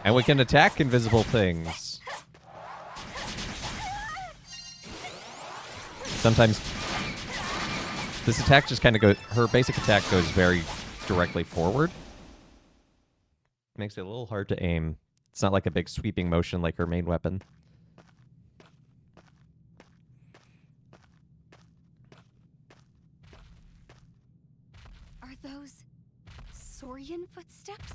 Speaker 1: And we can attack invisible things. Sometimes this attack just kind of goes... Her basic attack goes very directly forward. Makes it a little hard to aim. It's not like a big sweeping motion like her main weapon.
Speaker 5: Are those Saurian footsteps?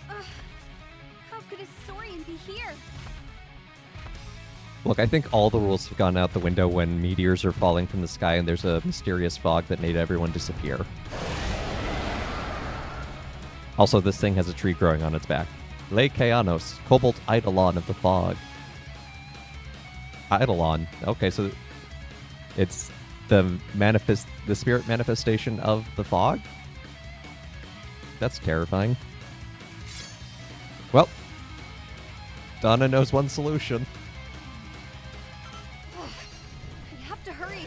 Speaker 5: How could a Saurian be here?
Speaker 1: Look, I think all the rules have gone out the window when meteors are falling from the sky and there's a mysterious fog that made everyone disappear. Also, this thing has a tree growing on its back. Le Kayanos, Cobalt Eidolon of the Fog. Eidolon. Okay, so it's the spirit manifestation of the fog? That's terrifying. Well, Donna knows one solution.
Speaker 5: I have to hurry.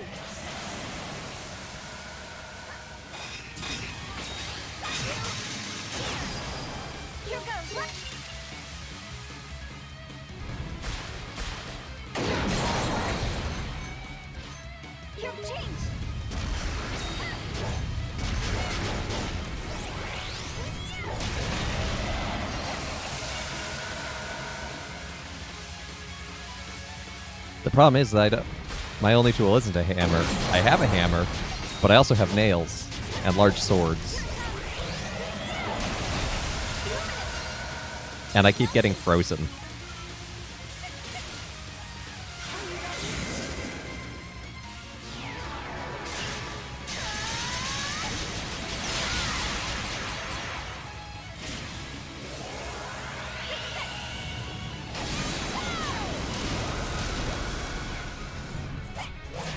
Speaker 5: Here goes. You've changed.
Speaker 1: The problem is that my only tool isn't a hammer. I have a hammer, but I also have nails and large swords. And I keep getting frozen.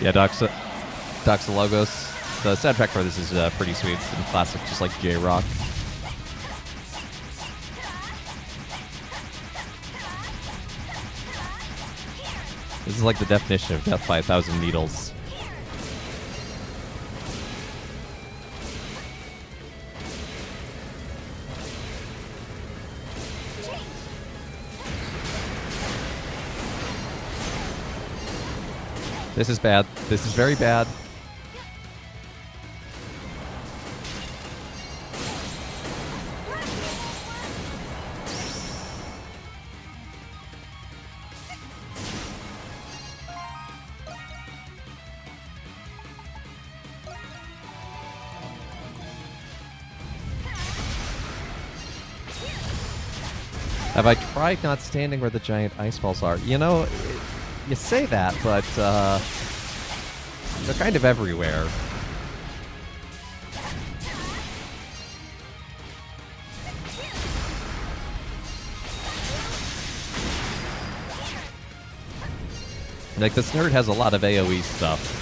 Speaker 1: Yeah, Doxologos. The soundtrack for this is pretty sweet. It's in classic, just like J-Rock. This is like the definition of death by 1,000 needles. This is bad. This is very bad. Have I tried not standing where the giant ice balls are? You know, you say that, but they're kind of everywhere. Like, this nerd has a lot of AoE stuff.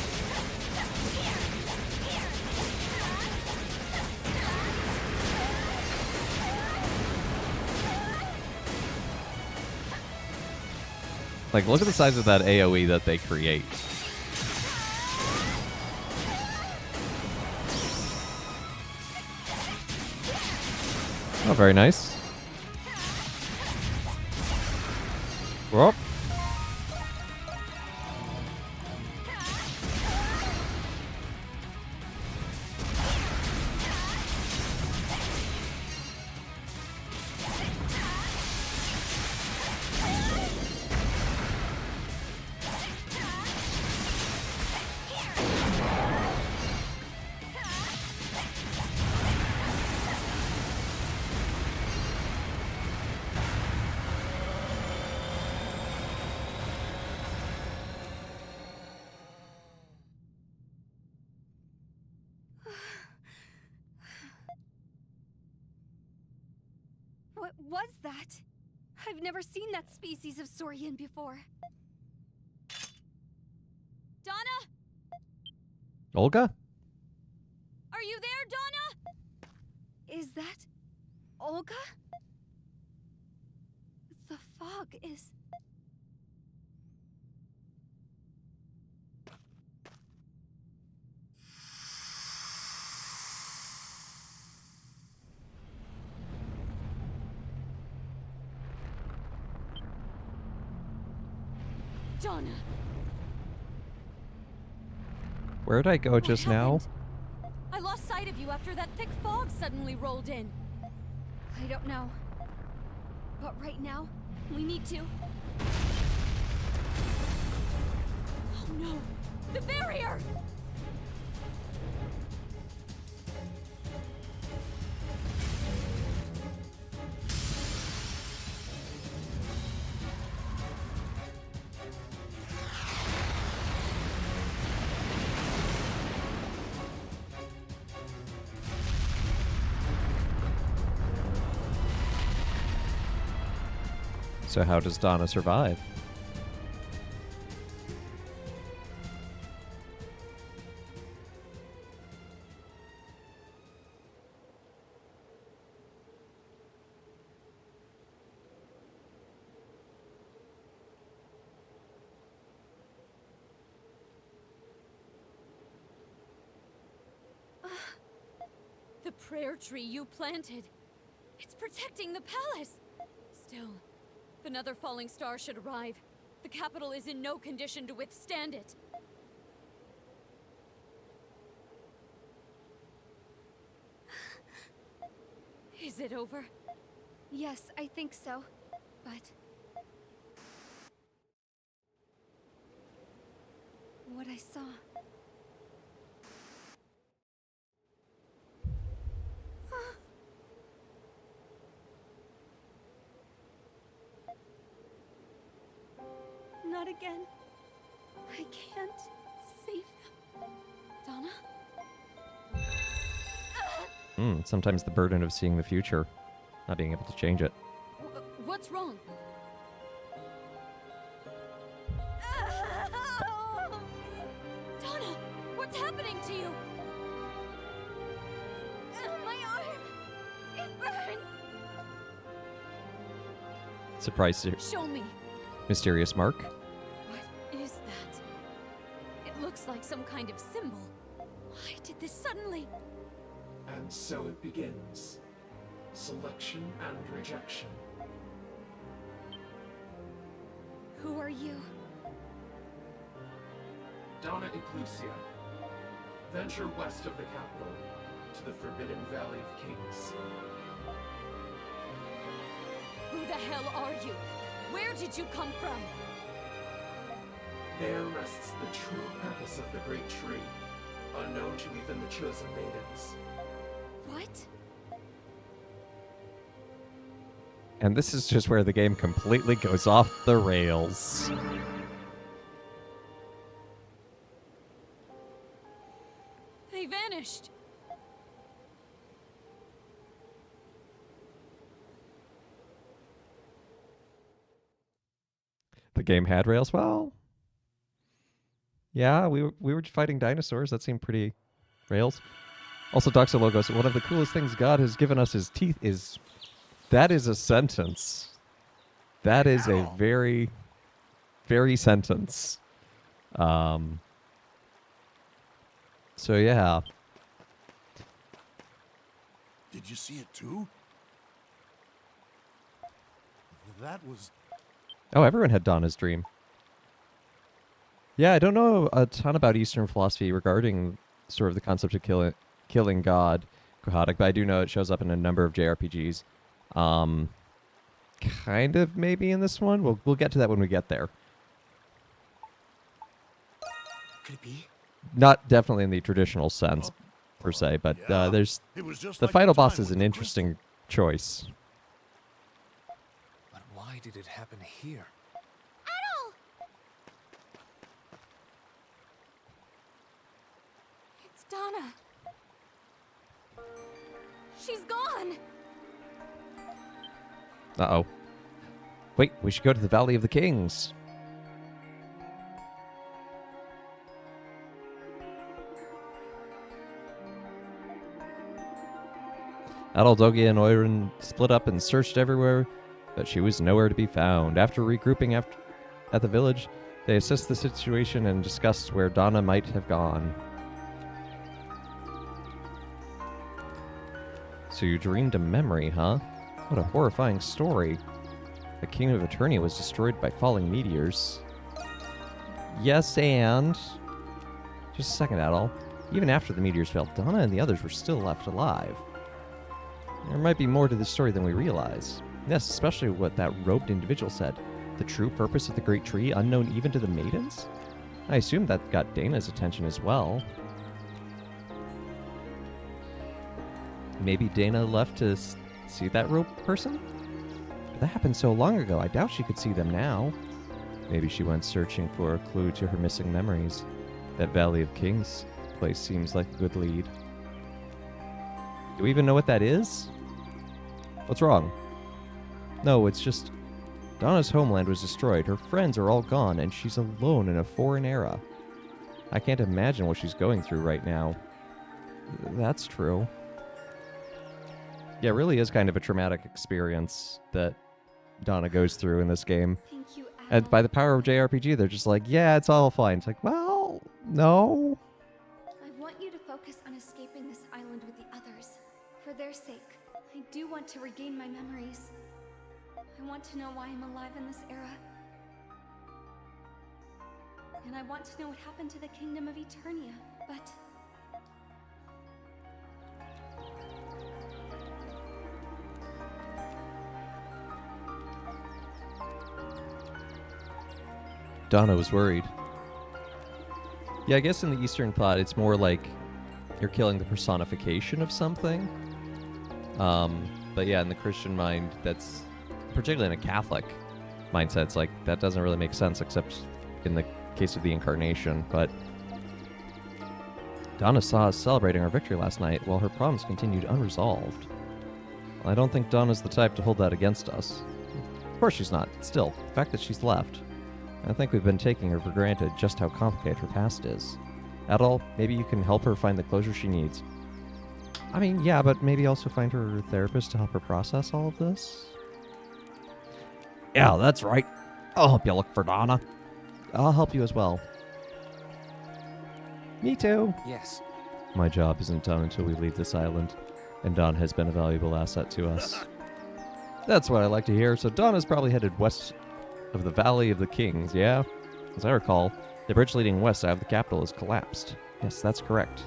Speaker 1: Like, look at the size of that AoE that they create. Oh, very nice. Whoop.
Speaker 5: What was that? I've never seen that species of Saurian before. Donna?
Speaker 1: Olga?
Speaker 5: Are you there, Donna? Is that Olga? The fog is... Donna!
Speaker 1: Where did I go just now?
Speaker 5: I lost sight of you after that thick fog suddenly rolled in. I don't know. But right now, we need to... Oh no! The barrier!
Speaker 1: So how does Donna survive?
Speaker 5: The prayer tree you planted. It's protecting the palace. Still, if another falling star should arrive, the capital is in no condition to withstand it. Is it over? Yes, I think so. But... what I saw... Not again. I can't save them. Donna?
Speaker 1: Sometimes the burden of seeing the future, not being able to change it.
Speaker 5: What's wrong? Donna, what's happening to you? My arm! It burns!
Speaker 1: Surprise!
Speaker 5: Show me.
Speaker 1: Mysterious mark.
Speaker 5: What is that? It looks like some kind of symbol. Why did this suddenly...
Speaker 7: And so it begins. Selection and rejection.
Speaker 5: Who are you?
Speaker 7: Donna Iglucia. Venture west of the capital, to the Forbidden Valley of Kings.
Speaker 11: Who the hell are you? Where did you come from?
Speaker 7: There rests the true purpose of the Great Tree, unknown to even the chosen maidens.
Speaker 5: What?
Speaker 1: And this is just where the game completely goes off the rails.
Speaker 11: They vanished.
Speaker 1: The game had rails. Well, yeah, we were fighting dinosaurs. That seemed pretty rails. Also, Doxologos, one of the coolest things God has given us his teeth is... That is a sentence. That is a very, very sentence. So yeah.
Speaker 3: Did you see it too? That was...
Speaker 1: Oh, everyone had Donna's dream. Yeah, I don't know a ton about Eastern philosophy regarding sort of the concept of killing God, Kohatic, but I do know it shows up in a number of JRPGs. Kind of maybe in this one. We'll get to that when we get there.
Speaker 3: Could it be?
Speaker 1: Not definitely in the traditional sense per se, but there's the final boss is an interesting choice.
Speaker 8: But why did it happen here?
Speaker 5: Adol!
Speaker 11: It's Donna. She's gone.
Speaker 1: Uh-oh. Wait, we should go to the Valley of the Kings. Adol, Dogi, and Oirin split up and searched everywhere, but she was nowhere to be found. After regrouping at the village, they assessed the situation and discussed where Donna might have gone. So you dreamed a memory, huh? What a horrifying story. The Kingdom of Eternia was destroyed by falling meteors. Yes, and... Just a second, Adol. Even after the meteors fell, Donna and the others were still left alive. There might be more to this story than we realize. Yes, especially what that robed individual said. The true purpose of the Great Tree, unknown even to the maidens? I assume that got Dana's attention as well. Maybe Dana left to see that rope person? But that happened so long ago, I doubt she could see them now. Maybe she went searching for a clue to her missing memories. That Valley of Kings place seems like a good lead. Do we even know what that is? What's wrong? No, it's just... Donna's homeland was destroyed, her friends are all gone, and she's alone in a foreign era. I can't imagine what she's going through right now. That's true. Yeah, it really is kind of a traumatic experience that Donna goes through in this game.
Speaker 5: Thank you, Adol.
Speaker 1: And by the power of JRPG, they're just like, yeah, it's all fine. It's like, well, no.
Speaker 5: I want you to focus on escaping this island with the others. For their sake, I do want to regain my memories. I want to know why I'm alive in this era. And I want to know what happened to the Kingdom of Eternia, but...
Speaker 1: Donna was worried. Yeah, I guess in the Eastern thought, it's more like you're killing the personification of something. But yeah, in the Christian mind, that's particularly in a Catholic mindset, it's like that doesn't really make sense except in the case of the incarnation. But Donna saw us celebrating our victory last night while her problems continued unresolved. Well, I don't think Donna's the type to hold that against us. Of course she's not. Still, the fact that she's left, I think we've been taking her for granted just how complicated her past is. Adol, maybe you can help her find the closure she needs. I mean, yeah, but maybe also find her a therapist to help her process all of this? Yeah, that's right. I'll help you look for Donna. I'll help you as well. Me too.
Speaker 8: Yes.
Speaker 1: My job isn't done until we leave this island, and Don has been a valuable asset to us. That's what I like to hear. So Donna's probably headed west of the Valley of the Kings, yeah? As I recall, The bridge leading west out of the capital is collapsed. Yes, that's correct.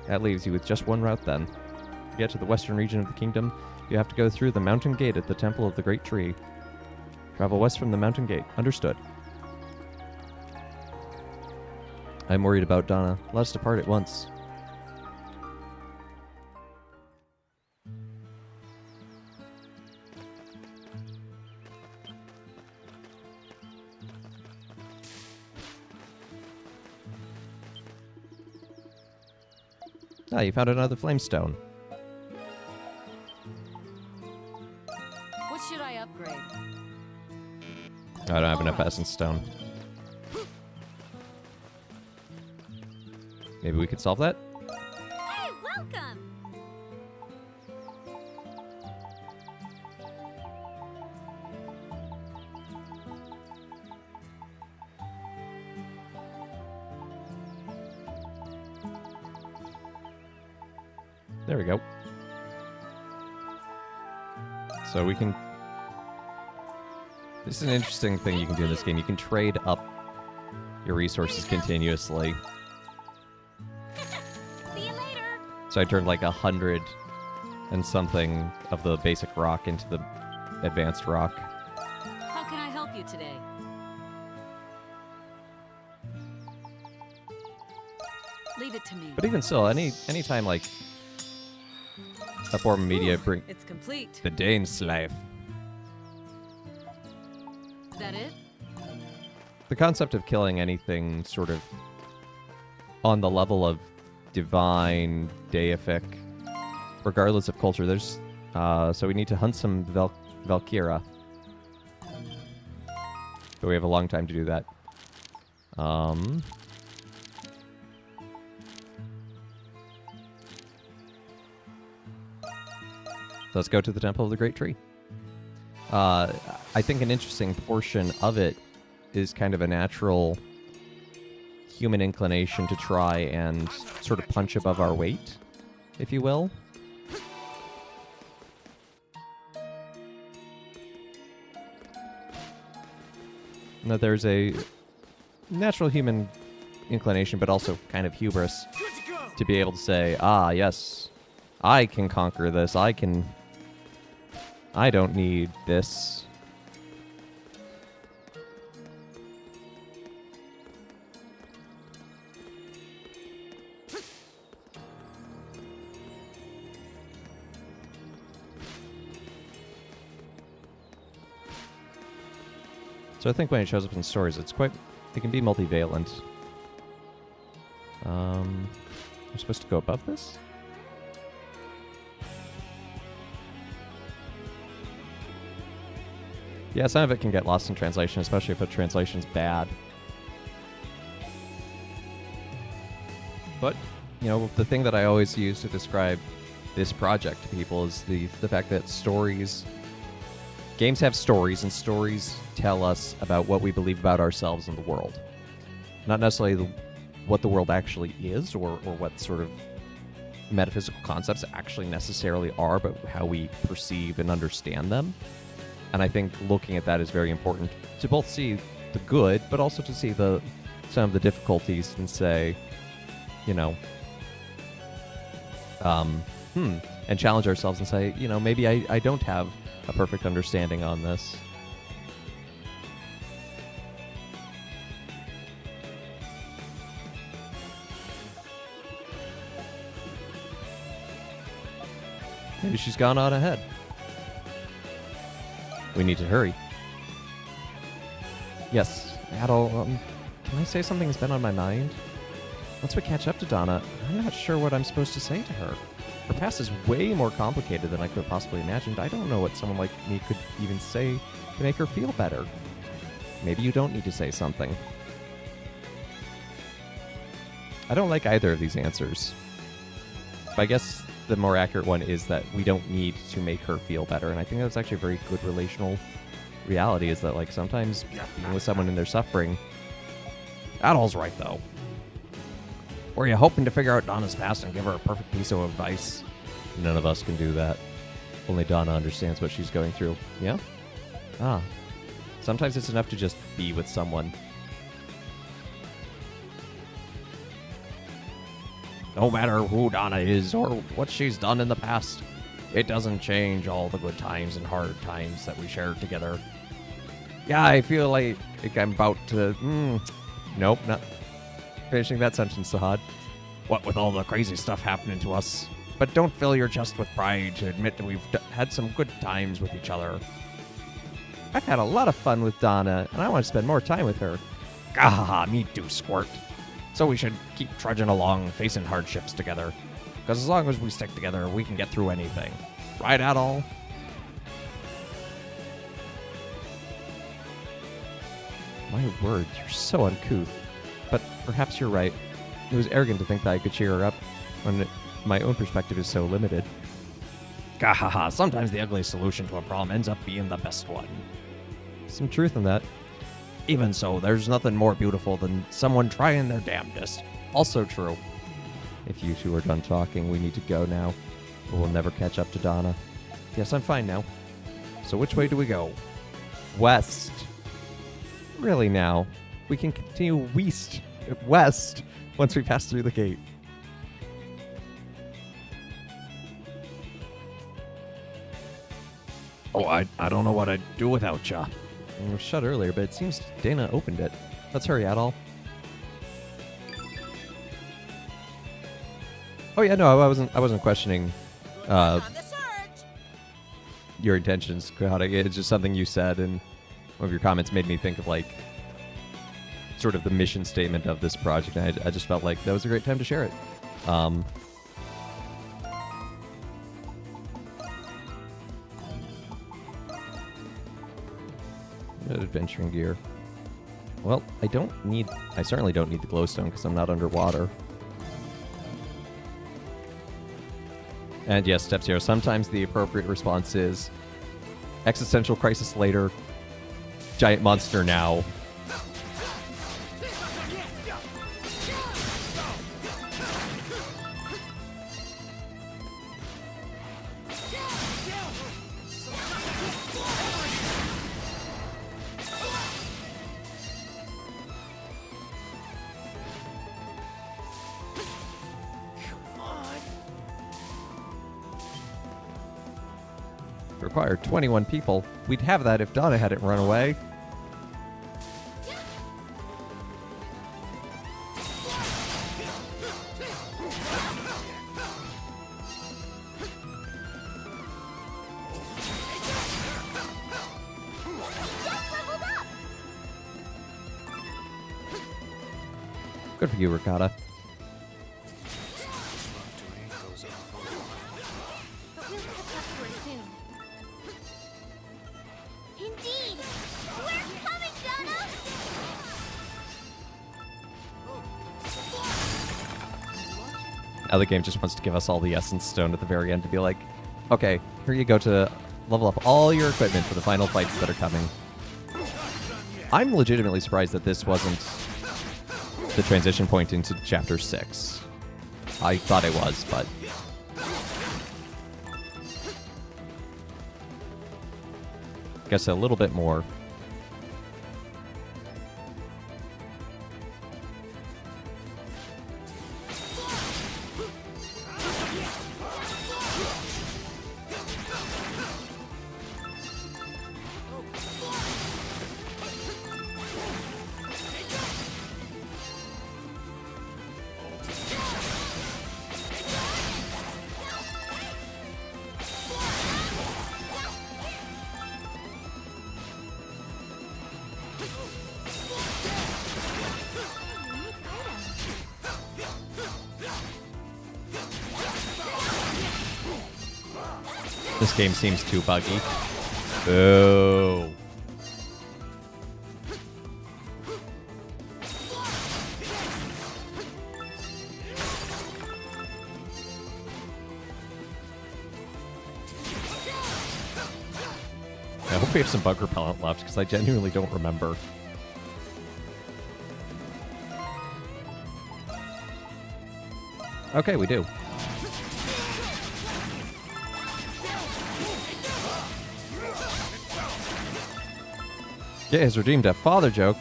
Speaker 1: That leaves you with just one route then. To get to the western region of the kingdom, you have to go through the mountain gate at the Temple of the Great Tree. Travel west from the mountain gate. Understood. I'm worried about Donna. Let us depart at once. Ah, you found another flamestone.
Speaker 10: What should I upgrade?
Speaker 1: I don't have enough essence stone. Maybe we could solve that?
Speaker 11: Hey, welcome!
Speaker 1: There we go. So we can... This is an interesting thing you can do in this game. You can trade up your resources continuously.
Speaker 11: See you later!
Speaker 1: So I turned like 100 and something of the basic rock into the advanced rock.
Speaker 10: How can I help you today? Leave it to me.
Speaker 1: But even still, anytime like a form of media bring
Speaker 10: It's complete.
Speaker 1: the Dane's life.
Speaker 10: Is that it?
Speaker 1: The concept of killing anything sort of on the level of divine, deific, regardless of culture, there's so we need to hunt some Valkyra. But we have a long time to do that. So let's go to the Temple of the Great Tree. I think an interesting portion of it is kind of a natural human inclination to try and sort of punch above our weight, if you will. And that there's a natural human inclination, but also kind of hubris, to be able to say, ah, yes, I can conquer this, I don't need this. So I think when it shows up in stories, it can be multivalent. We're supposed to go above this? Yeah, some of it can get lost in translation, especially if the translation's bad. But, you know, the thing that I always use to describe this project to people is the fact that games have stories, and stories tell us about what we believe about ourselves and the world. Not necessarily what the world actually is, or what sort of metaphysical concepts actually necessarily are, but how we perceive and understand them. And I think looking at that is very important to both see the good, but also to see some of the difficulties and say, you know, and challenge ourselves and say, you know, maybe I don't have a perfect understanding on this. Maybe she's gone on ahead. We need to hurry. Yes, Adol, can I say something that's been on my mind? Once we catch up to Donna, I'm not sure what I'm supposed to say to her. Her past is way more complicated than I could have possibly imagined. I don't know what someone like me could even say to make her feel better. Maybe you don't need to say something. I don't like either of these answers. But I guess the more accurate one is that we don't need to make her feel better. And I think that's actually a very good relational reality, is that like sometimes being with someone in their suffering, Adol's right though. Or are you hoping to figure out Donna's past and give her a perfect piece of advice? None of us can do that. Only Donna understands what she's going through. Yeah? Ah. Sometimes it's enough to just be with someone. no matter who Donna is or what she's done in the past, it doesn't change all the good times and hard times that we shared together. Yeah, I feel like I'm about to... Nope, not finishing that sentence, Sahad. What with all the crazy stuff happening to us. But don't fill your chest with pride to admit that we've had some good times with each other. I've had a lot of fun with Donna, and I want to spend more time with her. Gahaha, me too, Squirt. So we should keep trudging along, facing hardships together. Because as long as we stick together, we can get through anything. Right, Adol? My word, you're so uncouth. But perhaps you're right. It was arrogant to think that I could cheer her up when my own perspective is so limited. Gahaha, sometimes the ugliest solution to a problem ends up being the best one. Some truth in that. Even so, there's nothing more beautiful than someone trying their damnedest. Also true. If you two are done talking, we need to go now. Or we'll never catch up to Donna. Yes, I'm fine now. So which way do we go? West. Really now? We can continue west once we pass through the gate. Oh, I don't know what I'd do without ya. It was shut earlier, but it seems Dana opened it. Let's hurry, Adol. Oh yeah, no, I wasn't questioning your intentions, Kahada. It's just something you said, and one of your comments made me think of like sort of the mission statement of this project. And I just felt like that was a great time to share it. Adventuring gear. Well, I certainly don't need the glowstone because I'm not underwater. And yes, Step Zero, sometimes the appropriate response is existential crisis later, giant monster now. Required 21 people. We'd have that if Donna hadn't run away. Good for you, Ricotta. Now the game just wants to give us all the Essence Stone at the very end to be like, okay, here you go to level up all your equipment for the final fights that are coming. I'm legitimately surprised that this wasn't the transition point into Chapter 6. I thought it was, but... guess a little bit more. This game seems too buggy. Boo. I hope we have some bug repellent left, because I genuinely don't remember. Okay, we do. Yeah, has redeemed a father joke.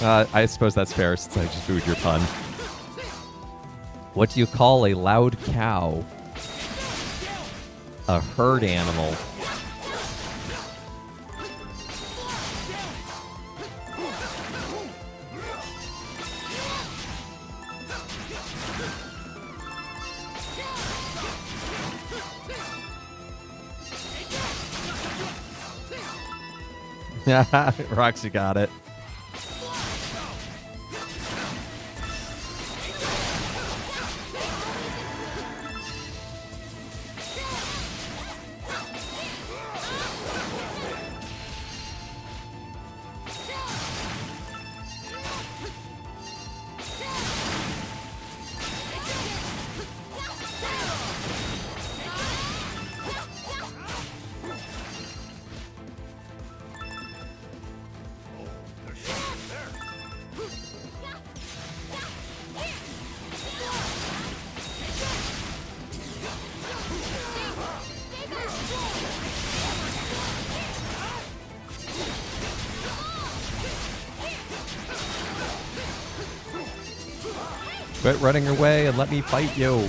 Speaker 1: I suppose that's fair since I just booed your pun. What do you call a loud cow? A herd animal. Roxy got it. Quit running away and let me fight you.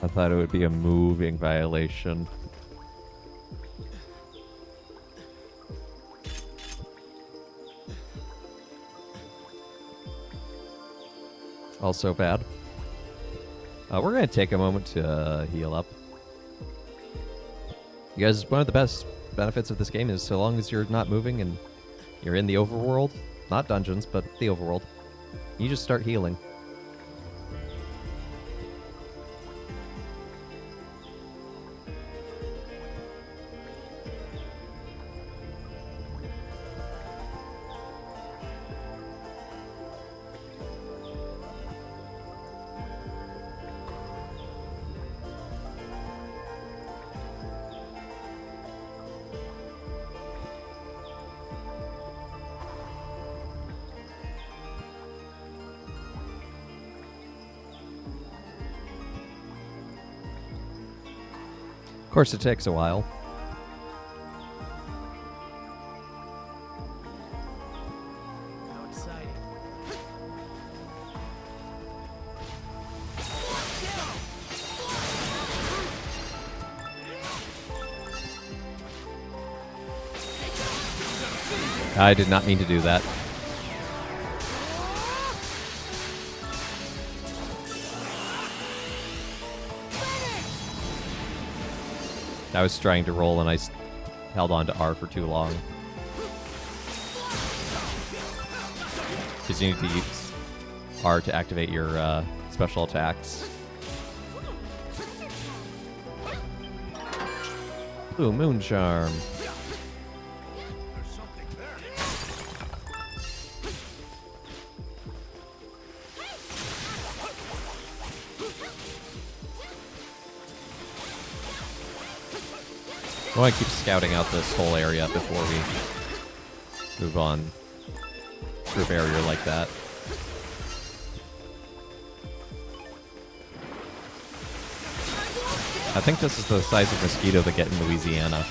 Speaker 1: I thought it would be a moving violation. Also bad. We're going to take a moment to heal up. You guys, one of the best benefits of this game is so long as you're not moving and you're in the overworld, not dungeons, but the overworld, you just start healing. Of course, it takes a while.
Speaker 7: How exciting.
Speaker 1: I did not mean to do that. I was trying to roll and I held on to R for too long. Because you need to use R to activate your special attacks. Blue Moon Charm. I want to keep scouting out this whole area before we move on through a barrier like that. I think this is the size of mosquito they get in Louisiana.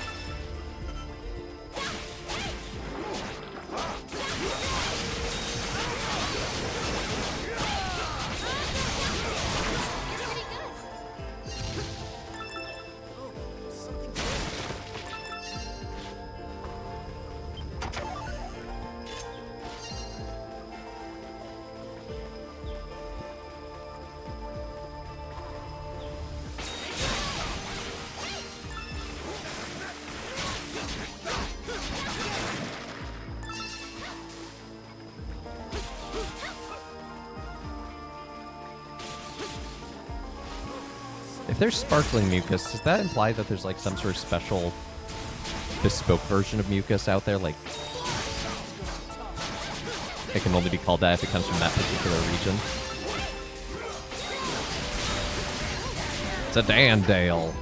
Speaker 1: If there's sparkling mucus, does that imply that there's like some sort of special bespoke version of mucus out there? Like, it can only be called that if it comes from that particular region. It's a Dandale.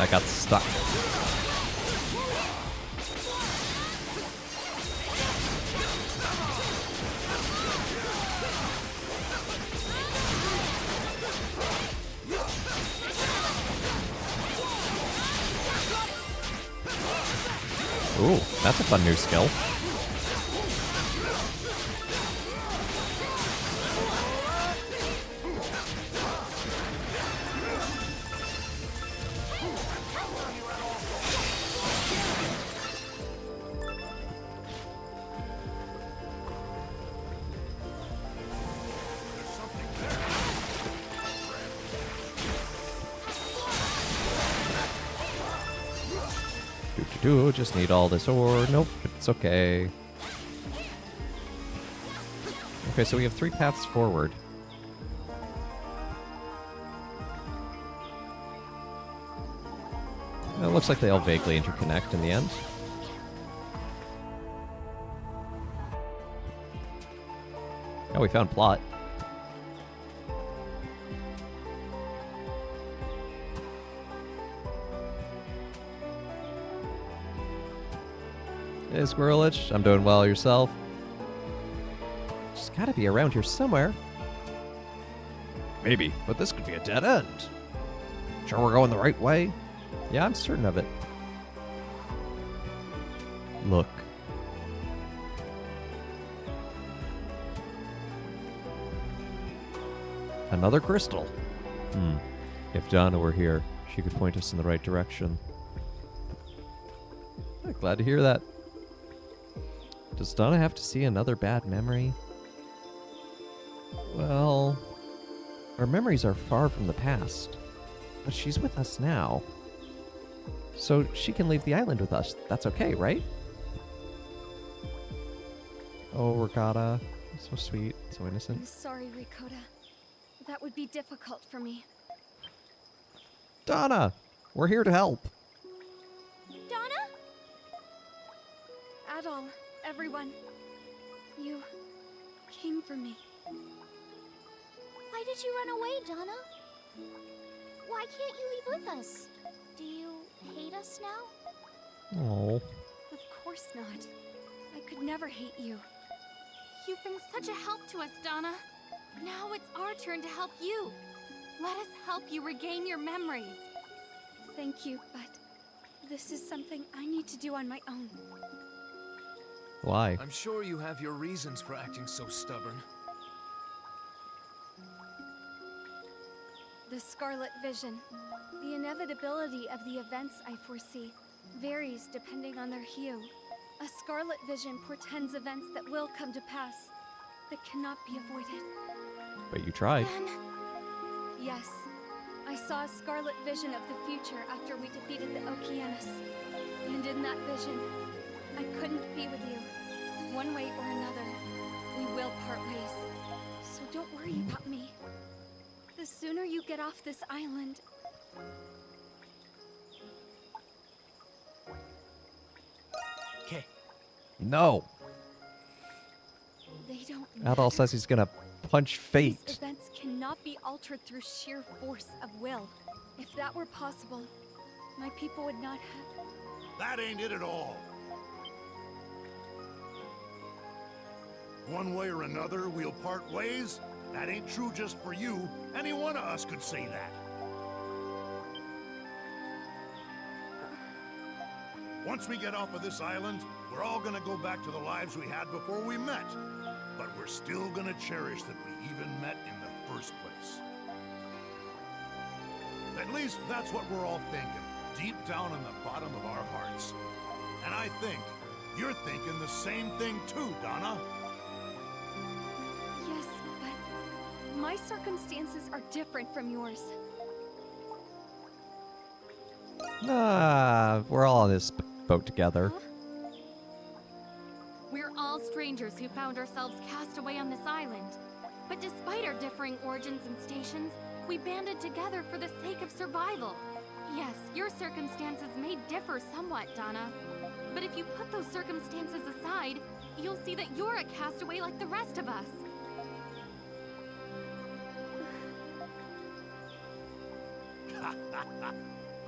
Speaker 1: I got stuck. Ooh, that's a fun new skill. Just need all this ore. Nope, it's okay. Okay, so we have 3 paths forward. It looks like they all vaguely interconnect in the end. Oh, we found plot. Hey, Squirrelich. I'm doing well. Yourself? Just gotta be around here somewhere. Maybe, but this could be a dead end. Sure we're going the right way? Yeah, I'm certain of it. Look. Another crystal. If Donna were here, she could point us in the right direction. Glad to hear that. Does Donna have to see another bad memory? Well, our memories are far from the past, but she's with us now. So she can leave the island with us. That's okay, right? Oh, Ricotta. So sweet, so innocent.
Speaker 5: I'm sorry, Ricotta. That would be difficult for me.
Speaker 1: Donna! We're here to help.
Speaker 5: Donna? Adol, everyone. You came for me.
Speaker 12: Why did you run away, Donna? Why can't you leave with us? Do you hate us now?
Speaker 1: Oh.
Speaker 5: Of course not. I could never hate you.
Speaker 13: You've been such a help to us, Donna. Now it's our turn to help you. Let us help you regain your memories.
Speaker 5: Thank you, but this is something I need to do on my own.
Speaker 1: Why?
Speaker 14: I'm sure you have your reasons for acting so stubborn.
Speaker 5: The Scarlet Vision. The inevitability of the events I foresee varies depending on their hue. A Scarlet Vision portends events that will come to pass, that cannot be avoided.
Speaker 1: But you tried.
Speaker 5: Yes. I saw a Scarlet Vision of the future after we defeated the Okeanos. And in that vision, I couldn't be with you. One way or another, we will part ways. So don't worry about me. The sooner you get off this island...
Speaker 14: Okay.
Speaker 1: No.
Speaker 5: They don't
Speaker 1: Adol says he's gonna punch fate.
Speaker 5: These events cannot be altered through sheer force of will. If that were possible, my people would not have...
Speaker 3: That ain't it at all. One way or another, we'll part ways? That ain't true just for you. Any one of us could say that. Once we get off of this island, we're all gonna go back to the lives we had before we met. But we're still gonna cherish that we even met in the first place. At least that's what we're all thinking, deep down in the bottom of our hearts. And I think you're thinking the same thing too, Donna.
Speaker 5: Yes, but my circumstances are different from yours.
Speaker 1: Nah, we're all on this boat together.
Speaker 13: We're all strangers who found ourselves cast away on this island. But despite our differing origins and stations, we banded together for the sake of survival. Yes, your circumstances may differ somewhat, Donna. But if you put those circumstances aside, you'll see that you're a castaway like the rest of us.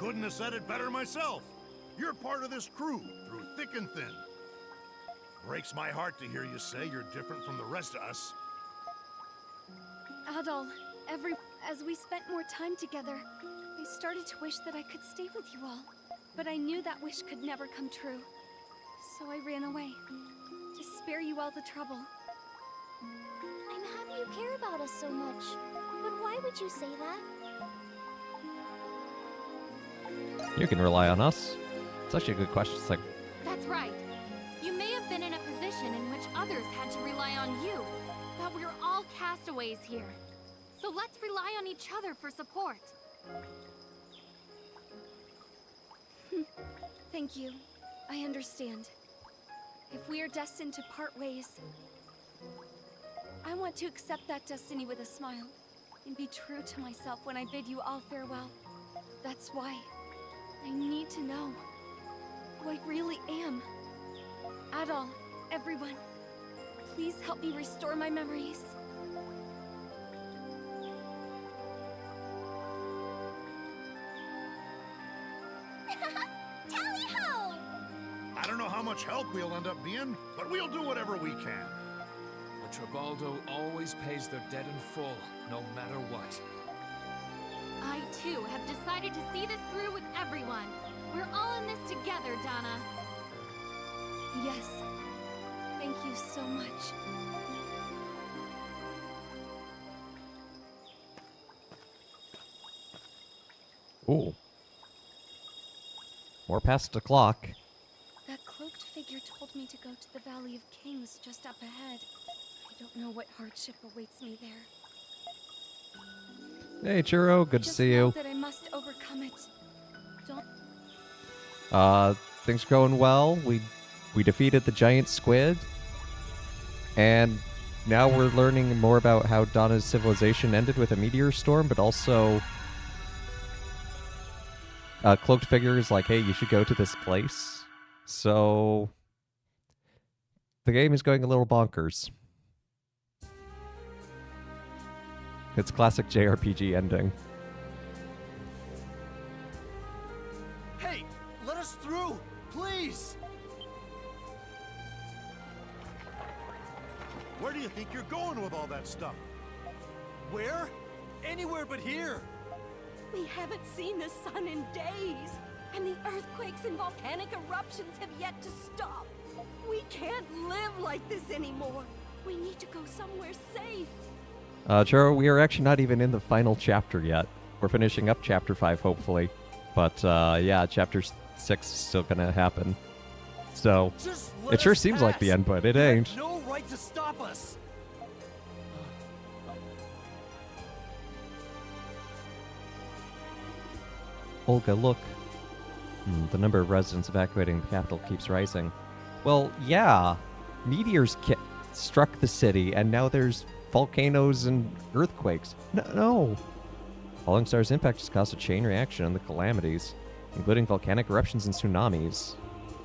Speaker 3: Couldn't have said it better myself. You're part of this crew, through thick and thin. Breaks my heart to hear you say you're different from the rest of us.
Speaker 5: Adol, as we spent more time together, I started to wish that I could stay with you all. But I knew that wish could never come true. So I ran away, to spare you all the trouble.
Speaker 12: I'm happy you care about us so much. But why would you say that?
Speaker 1: You can rely on us. It's actually a good question. It's like,
Speaker 13: That's right. You may have been in a position in which others had to rely on you, but we're all castaways here. So let's rely on each other for support.
Speaker 5: Thank you. I understand. If we are destined to part ways, I want to accept that destiny with a smile and be true to myself when I bid you all farewell. That's why I need to know who I really am. Adol, everyone, please help me restore my memories.
Speaker 12: Tally-ho!
Speaker 3: I don't know how much help we'll end up being, but we'll do whatever we can.
Speaker 14: The Tribaldo always pays their debt in full, no matter what.
Speaker 13: I, too, have decided to see this through with everyone. We're all in this together, Donna.
Speaker 5: Yes. Thank you so much.
Speaker 1: ooh. We're past the clock.
Speaker 5: That cloaked figure told me to go to the Valley of Kings just up ahead. I don't know what hardship awaits me there.
Speaker 1: Hey, Churro. Good to
Speaker 5: Just
Speaker 1: see
Speaker 5: know
Speaker 1: you.
Speaker 5: that I must overcome it. Don't.
Speaker 1: Things are going well. We defeated the giant squid. And now we're learning more about how Donna's civilization ended with a meteor storm, but also cloaked figures like, hey, you should go to this place. So the game is going a little bonkers. It's classic JRPG ending.
Speaker 8: Hey, let us through, please!
Speaker 3: Where do you think you're going with all that stuff?
Speaker 8: Where? Anywhere but here!
Speaker 15: We haven't seen the sun in days, and the earthquakes and volcanic eruptions have yet to stop. We can't live like this anymore. We need to go somewhere safe.
Speaker 1: Churro, we are actually not even in the final chapter yet. We're finishing up chapter 5, hopefully. But, yeah, chapter 6 is still gonna happen. So, it sure seems like the end, but it ain't.
Speaker 8: No right to stop us!
Speaker 1: Olga, look. The number of residents evacuating the capital keeps rising. Well, yeah. Meteors struck the city, and now there's volcanoes and earthquakes. No. Falling Star's impact has caused a chain reaction on the calamities, including volcanic eruptions and tsunamis.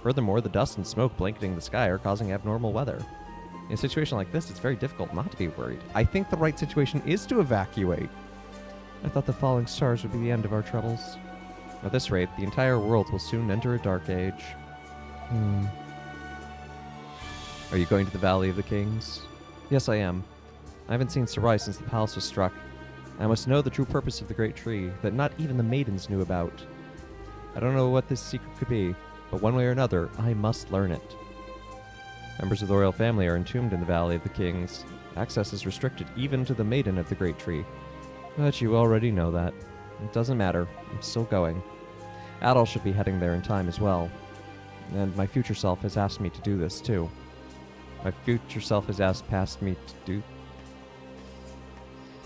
Speaker 1: Furthermore, the dust and smoke blanketing the sky are causing abnormal weather. In a situation like this, it's very difficult not to be worried. I think the right situation is to evacuate. I thought the falling stars would be the end of our troubles. At this rate, the entire world will soon enter a dark age. Are you going to the Valley of the Kings? Yes, I am. I haven't seen Sarai since the palace was struck. I must know the true purpose of the Great Tree that not even the maidens knew about. I don't know what this secret could be, but one way or another, I must learn it. Members of the royal family are entombed in the Valley of the Kings. Access is restricted even to the maiden of the Great Tree. But you already know that. It doesn't matter. I'm still going. Adol should be heading there in time as well. And my future self has asked me to do this, too. My future self has asked me to do...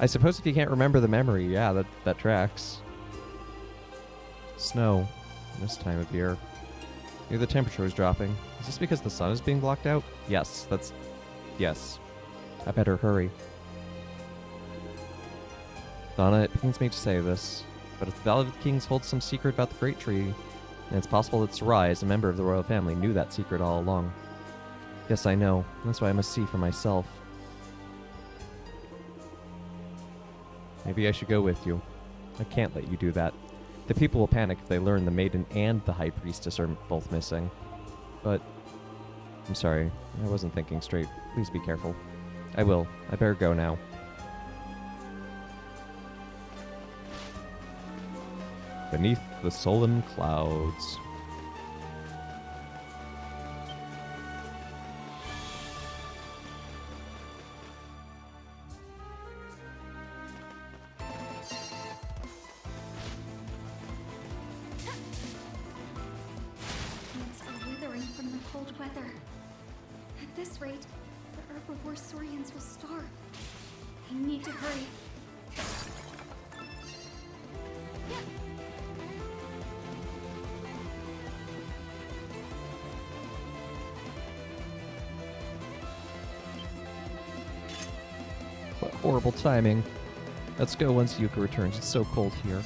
Speaker 1: I suppose if you can't remember the memory, yeah, that tracks. Snow. This time of year. Maybe the temperature is dropping. Is this because the sun is being blocked out? Yes, yes. I better hurry. Donna, it pains me to say this, but if the Valley of the Kings holds some secret about the Great Tree, then it's possible that Sarai, as a member of the royal family, knew that secret all along. Yes, I know. That's why I must see for myself. Maybe I should go with you. I can't let you do that. The people will panic if they learn the maiden and the high priestess are both missing. But I'm sorry, I wasn't thinking straight. Please be careful. I will. I better go now. Beneath the sullen clouds.
Speaker 5: Plants are withering from the cold weather. At this rate, the herbivore saurians will starve. I need to hurry.
Speaker 1: What horrible timing. Let's go once Yuka returns. It's so cold here.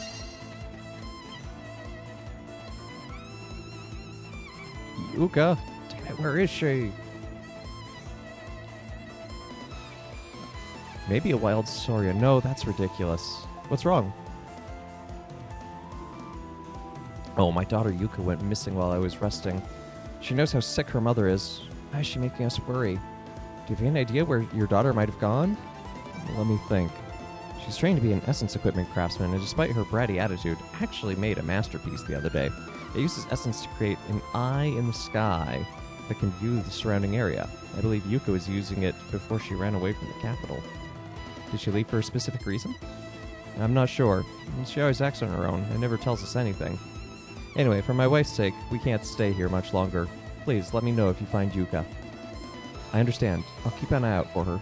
Speaker 1: Yuka? Damn it, where is she? Maybe a wild saurian. No, that's ridiculous. What's wrong? Oh, my daughter Yuka went missing while I was resting. She knows how sick her mother is. Why is she making us worry? Do you have any idea where your daughter might have gone? Let me think. She's trained to be an essence equipment craftsman, and despite her bratty attitude, actually made a masterpiece the other day. It uses essence to create an eye in the sky that can view the surrounding area. I believe Yuka was using it before she ran away from the capital. Did she leave for a specific reason? I'm not sure. She always acts on her own and never tells us anything. Anyway, for my wife's sake, we can't stay here much longer. Please, let me know if you find Yuka. I understand. I'll keep an eye out for her.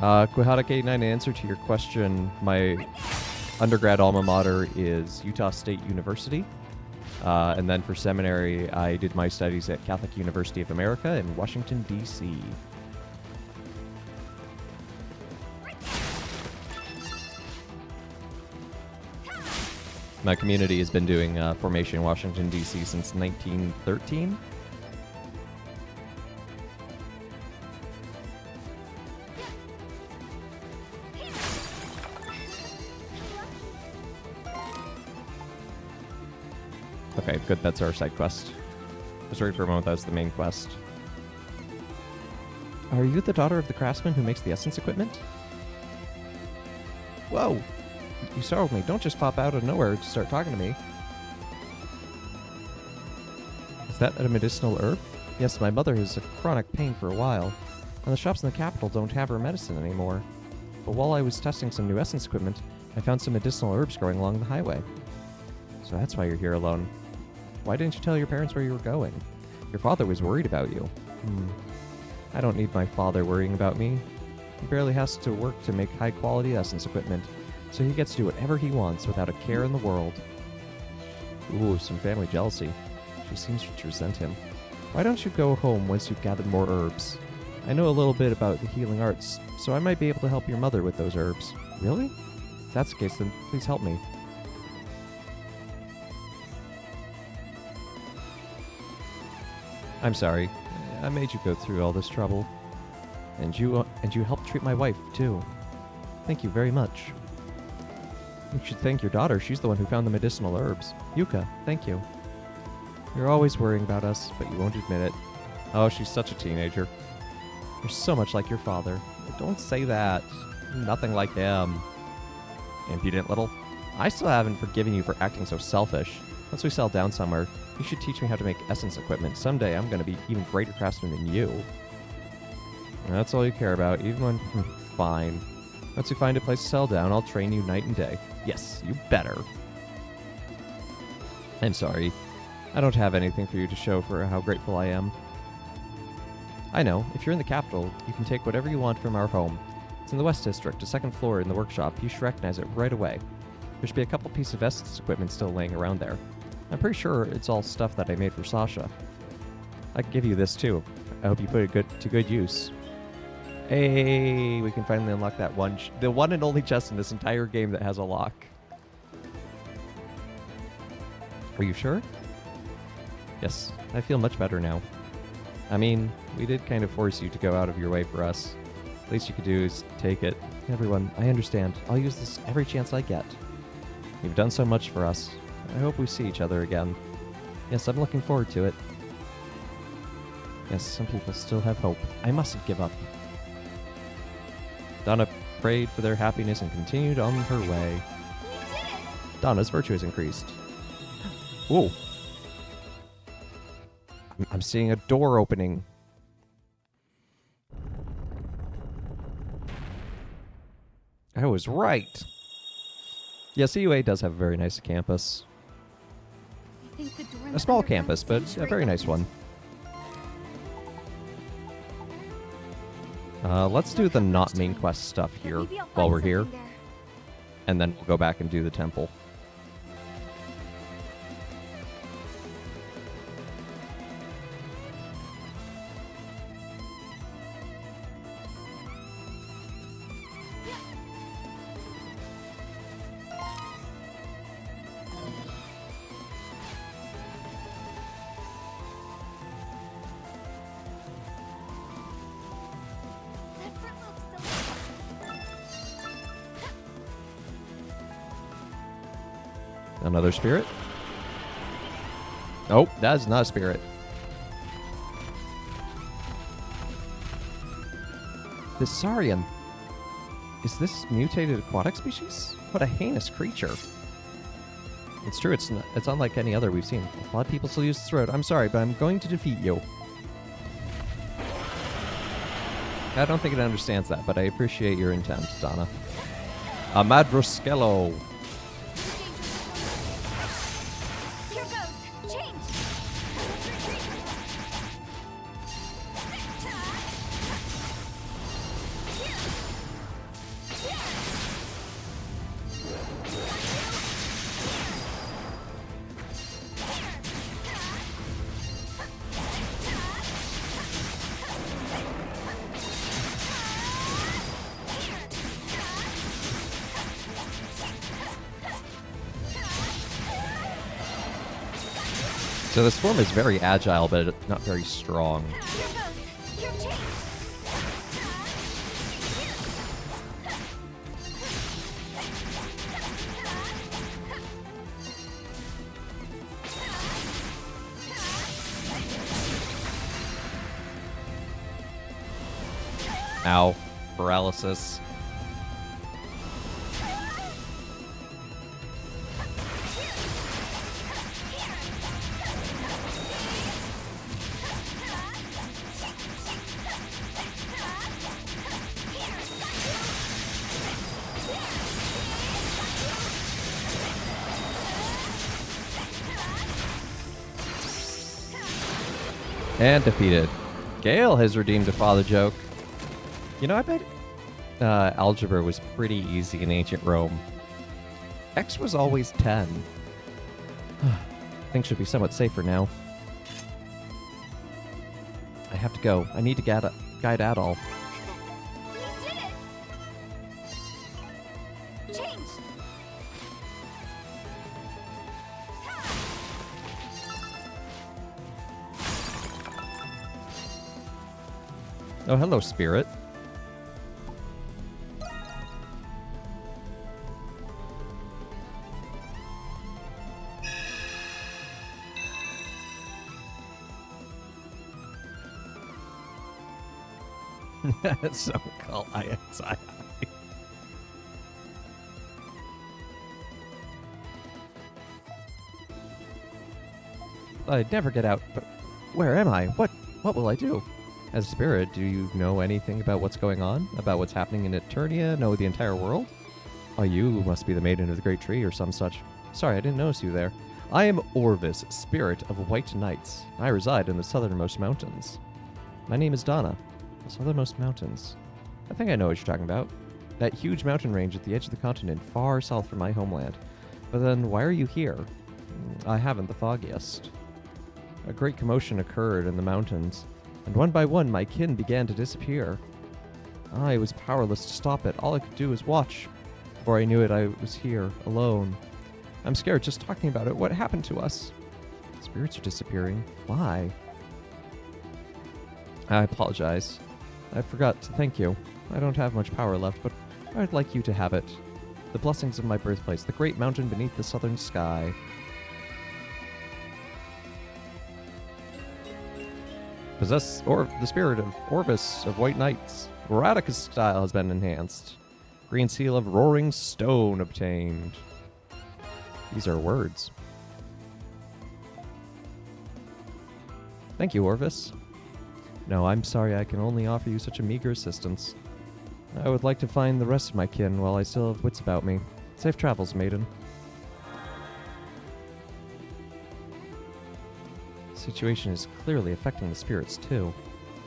Speaker 1: Quixotic89, in answer to your question, my undergrad alma mater is Utah State University. And then for seminary, I did my studies at Catholic University of America in Washington, D.C. My community has been doing formation in Washington, D.C. since 1913. Okay, good, that's our side quest. Just worried for a moment that was the main quest. Are you the daughter of the craftsman who makes the essence equipment? Whoa! You startled me. Don't just pop out of nowhere to start talking to me. Is that a medicinal herb? Yes, my mother has a chronic pain for a while, and the shops in the capital don't have her medicine anymore. But while I was testing some new essence equipment, I found some medicinal herbs growing along the highway. So that's why you're here alone. Why didn't you tell your parents where you were going? Your father was worried about you. I don't need my father worrying about me. He barely has to work to make high-quality essence equipment, so he gets to do whatever he wants without a care in the world. Ooh, some family jealousy. She seems to resent him. Why don't you go home once you've gathered more herbs? I know a little bit about the healing arts, so I might be able to help your mother with those herbs. Really? If that's the case, then please help me. I'm sorry. I made you go through all this trouble. And you helped treat my wife, too. Thank you very much. You should thank your daughter. She's the one who found the medicinal herbs. Yuka, thank you. You're always worrying about us, but you won't admit it. Oh, she's such a teenager. You're so much like your father. Don't say that. Nothing like him. Impudent little. I still haven't forgiven you for acting so selfish. Once we settle down somewhere, you should teach me how to make essence equipment. Someday I'm going to be even greater craftsman than you. And that's all you care about, even when... Fine. Once we find a place to settle down, I'll train you night and day. Yes, you better. I'm sorry. I don't have anything for you to show for how grateful I am. I know. If you're in the capital, you can take whatever you want from our home. It's in the West District, a second floor in the workshop. You should recognize it right away. There should be a couple pieces of essence equipment still laying around there. I'm pretty sure it's all stuff that I made for Sasha. I can give you this too. I hope you put it to good use. Hey, we can finally unlock that the one and only chest in this entire game that has a lock. Are you sure? Yes, I feel much better now. I mean, we did kind of force you to go out of your way for us. Least you could do is take it. Everyone, I understand. I'll use this every chance I get. You've done so much for us. I hope we see each other again. Yes, I'm looking forward to it. Yes, some people still have hope. I mustn't give up. Donna prayed for their happiness and continued on her way. Donna's virtue has increased. Whoa. I'm seeing a door opening. I was right. Yeah, CUA does have a very nice campus. A small campus, but a very nice one. Let's do the not main quest stuff here while we're here. And then we'll go back and do the temple. Another spirit? Nope, that is not a spirit. This Saurian. Is this mutated aquatic species? What a heinous creature. It's true, it's unlike any other we've seen. A lot of people still use this road. I'm sorry, but I'm going to defeat you. I don't think it understands that, but I appreciate your intent, Donna. A Madroskello. So this form is very agile, but not very strong. Ow. Paralysis. And defeated. Gale has redeemed a father joke. You know, I bet algebra was pretty easy in ancient Rome. X was always 10. Things should be somewhat safer now. I have to go. I need to guide Adol. Oh, hello, Spirit. So cool. I'd never get out, but where am I? What will I do? As a spirit, do you know anything about what's going on? About what's happening in Eternia? Know the entire world? Oh, you must be the maiden of the great tree or some such. Sorry, I didn't notice you there. I am Orvis, spirit of white knights. I reside in the southernmost mountains. My name is Donna. The southernmost mountains. I think I know what you're talking about. That huge mountain range at the edge of the continent, far south from my homeland. But then, why are you here? I haven't the foggiest. A great commotion occurred in the mountains, and one by one my kin began to disappear. I was powerless to stop it. All I could do was watch. Before I knew it, I was here, alone. I'm scared just talking about it. What happened to us? Spirits are disappearing. Why? I apologize. I forgot to thank you. I don't have much power left, but I'd like you to have it. The blessings of my birthplace, the great mountain beneath the southern sky. Possess the spirit of Orvis of White Knights. Radica's style has been enhanced. Green seal of Roaring Stone obtained. These are words. Thank you, Orvis. No, I'm sorry I can only offer you such a meager assistance. I would like to find the rest of my kin while I still have wits about me. Safe travels, maiden. The situation is clearly affecting the spirits, too.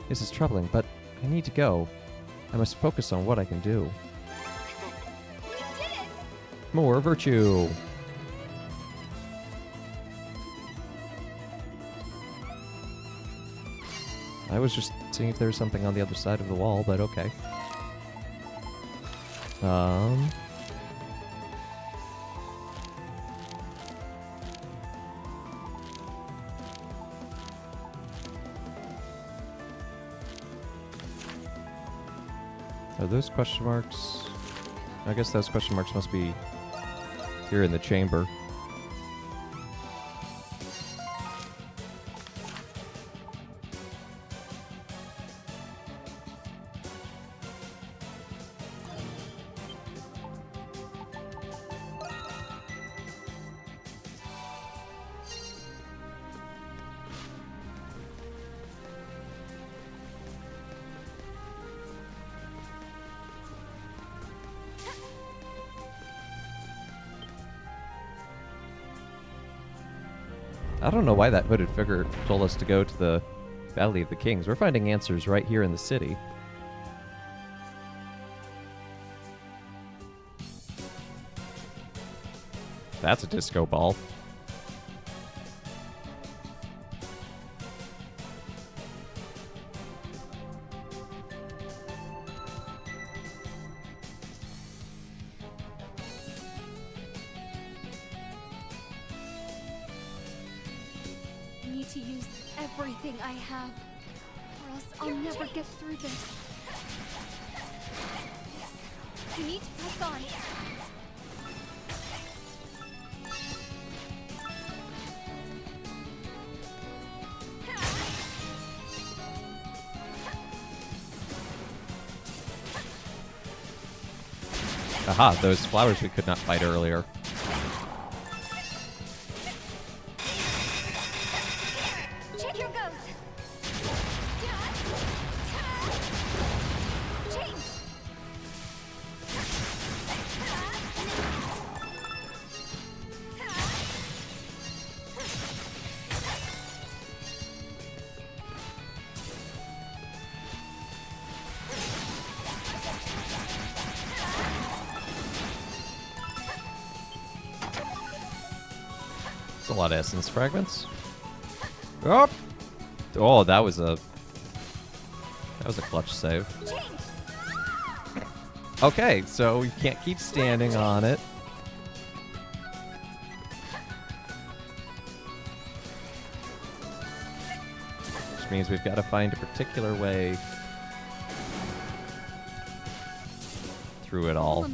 Speaker 1: This is troubling, but I need to go. I must focus on what I can do. More virtue! I was just seeing if there was something on the other side of the wall, but okay. Are those question marks? I guess those question marks must be here in the chamber. I don't know why that hooded figure told us to go to the Valley of the Kings. We're finding answers right here in the city. That's a disco ball.
Speaker 5: To use everything I have, or else I'll never get through this. I need to press on.
Speaker 1: Aha, those flowers we could not fight earlier. That's a lot of essence fragments. Oh, oh, that was a clutch save. Okay, so you can't keep standing on it. Which means we've got to find a particular way through it all.
Speaker 5: I'll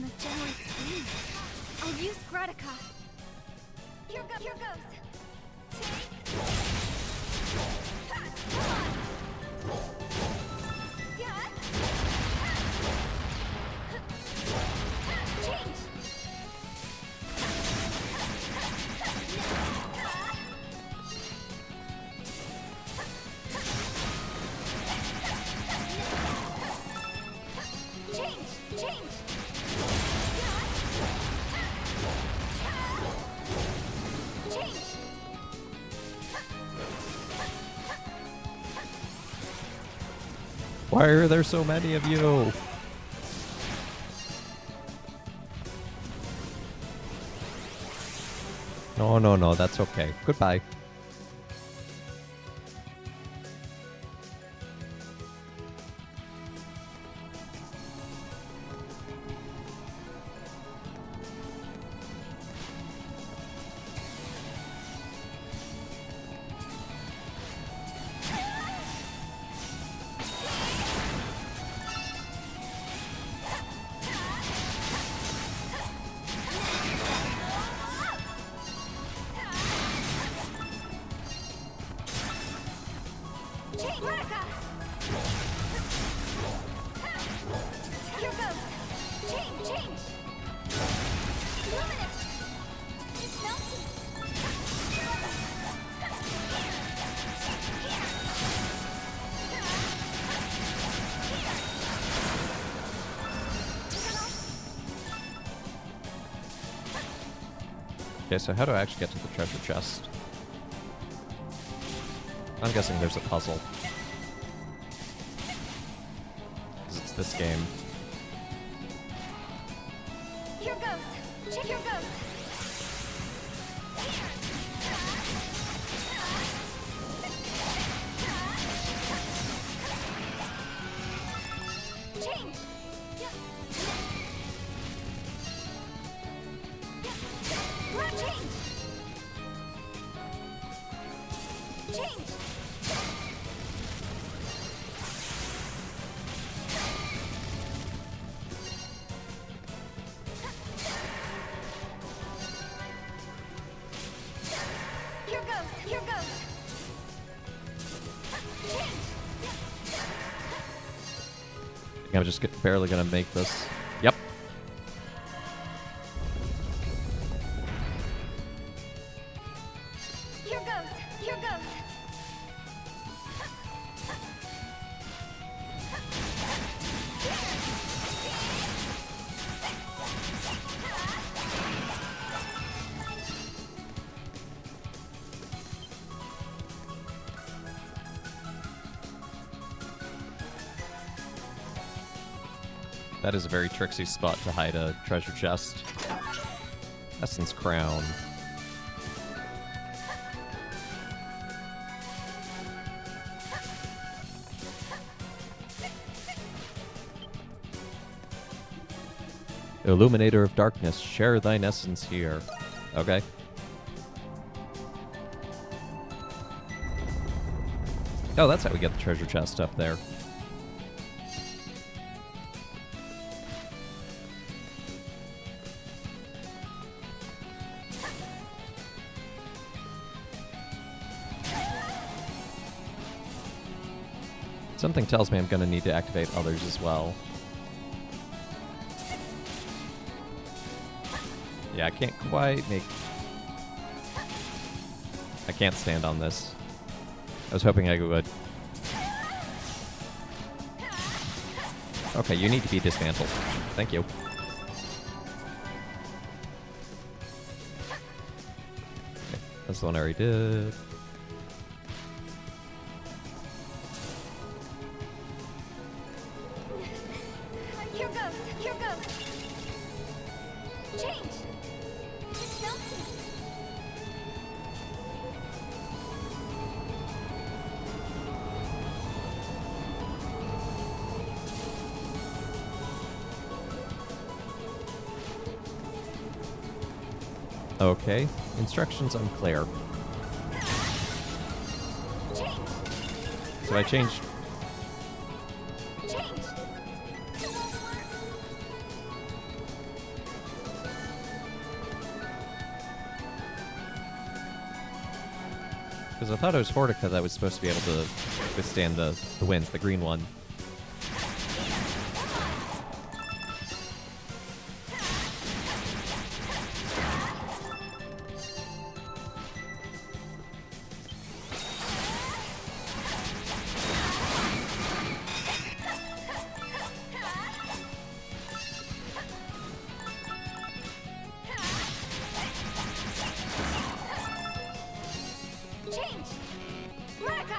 Speaker 5: use Gratica. Here goes.
Speaker 1: Why are there so many of you? No, that's okay. Goodbye.
Speaker 5: Change! Veronica! Here goes! Change! Luminous! It's melting!
Speaker 1: Okay, so how do I actually get to the treasure chest? I'm guessing there's a puzzle. Because it's this game.
Speaker 5: Here goes! Here goes! Change! Run, change! Change! Here goes! Change!
Speaker 1: I think I'm just barely gonna make this. Yep.
Speaker 5: Here goes!
Speaker 1: That is a very tricksy spot to hide a treasure chest. Essence Crown. Illuminator of darkness, share thine essence here. Okay. Oh, that's how we get the treasure chest up there. Something tells me I'm going to need to activate others as well. Yeah, I can't quite make... I can't stand on this. I was hoping I would. Okay, you need to be dismantled. Thank you. Okay, that's the one I already did.
Speaker 5: Here goes! Change! It's melting!
Speaker 1: Okay, instructions unclear.
Speaker 5: Change!
Speaker 1: So I changed...
Speaker 5: Change!
Speaker 1: Because I thought it was Fortica that was supposed to be able to withstand the winds, the green one.
Speaker 5: Change! Veronica!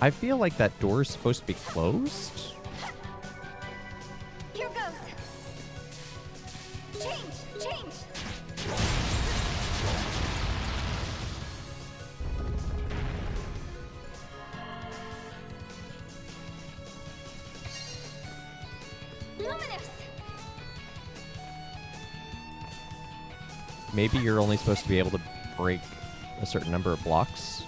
Speaker 1: I feel like that door is supposed to be closed?
Speaker 5: Here goes! Change! Luminous!
Speaker 1: Maybe you're only supposed to be able to break a certain number of blocks?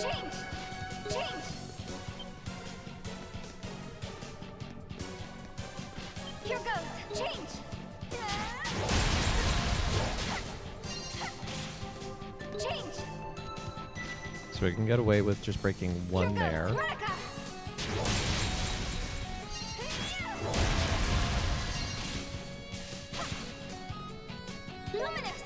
Speaker 12: Change! Change! Here goes! Change! Change!
Speaker 1: So we can get away with just breaking one there.
Speaker 12: Luminous!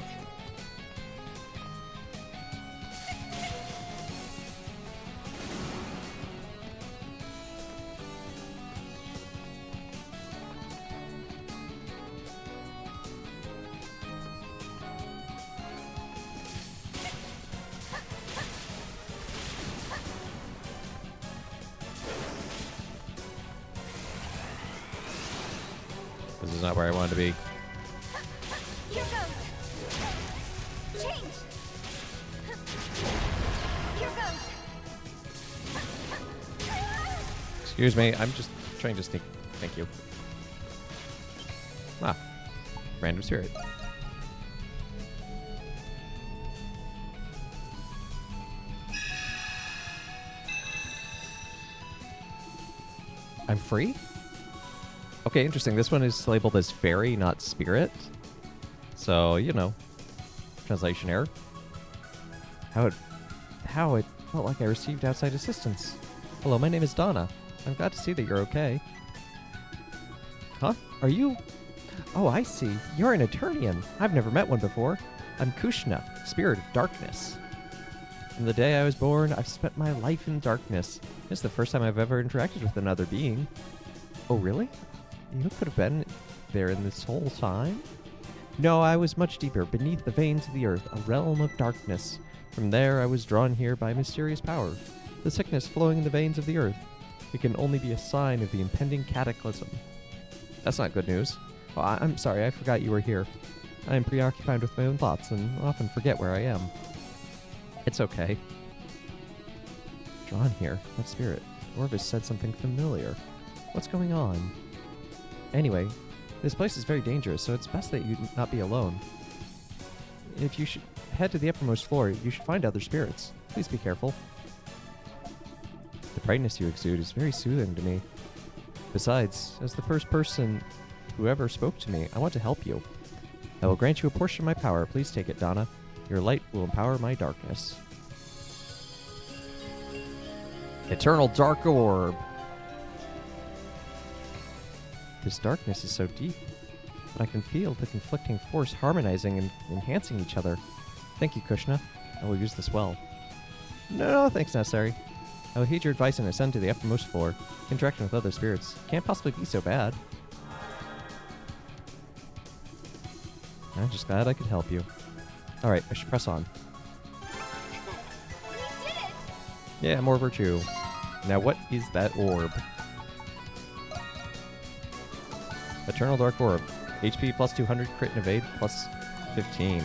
Speaker 1: This is not where I wanted to be.
Speaker 12: Here goes! Change! Here goes!
Speaker 1: Excuse me, I'm just trying to sneak. Thank you. Ah, random spirit. I'm free? Okay, interesting. This one is labeled as fairy, not spirit. So, you know, translation error. How it felt like I received outside assistance. Hello, my name is Donna. I'm glad to see that you're okay. Huh? Are you? Oh, I see. You're an Eternian. I've never met one before. I'm Kushna, spirit of darkness. From the day I was born, I've spent my life in darkness. It's the first time I've ever interacted with another being. Oh, really? You could have been there in this whole time? No, I was much deeper, beneath the veins of the earth, a realm of darkness. From there, I was drawn here by mysterious power. The sickness flowing in the veins of the earth. It can only be a sign of the impending cataclysm. That's not good news. Oh, I'm sorry, I forgot you were here. I am preoccupied with my own thoughts and often forget where I am. It's okay. Drawn here, that spirit. Orvis said something familiar. What's going on? Anyway, this place is very dangerous, so it's best that you not be alone. If you should head to the uppermost floor, you should find other spirits. Please be careful. The brightness you exude is very soothing to me. Besides, as the first person who ever spoke to me, I want to help you. I will grant you a portion of my power. Please take it, Donna. Your light will empower my darkness. Eternal Dark Orb. This darkness is so deep, but I can feel the conflicting force harmonizing and enhancing each other. Thank you, Kushna. I will use this well. No, thanks necessary. I will heed your advice and ascend to the uppermost floor. Interacting with other spirits can't possibly be so bad. I'm just glad I could help you. Alright, I should press on. Yeah, more virtue. Now what is that orb? Eternal Dark Orb. HP plus 200, crit and evade plus 15.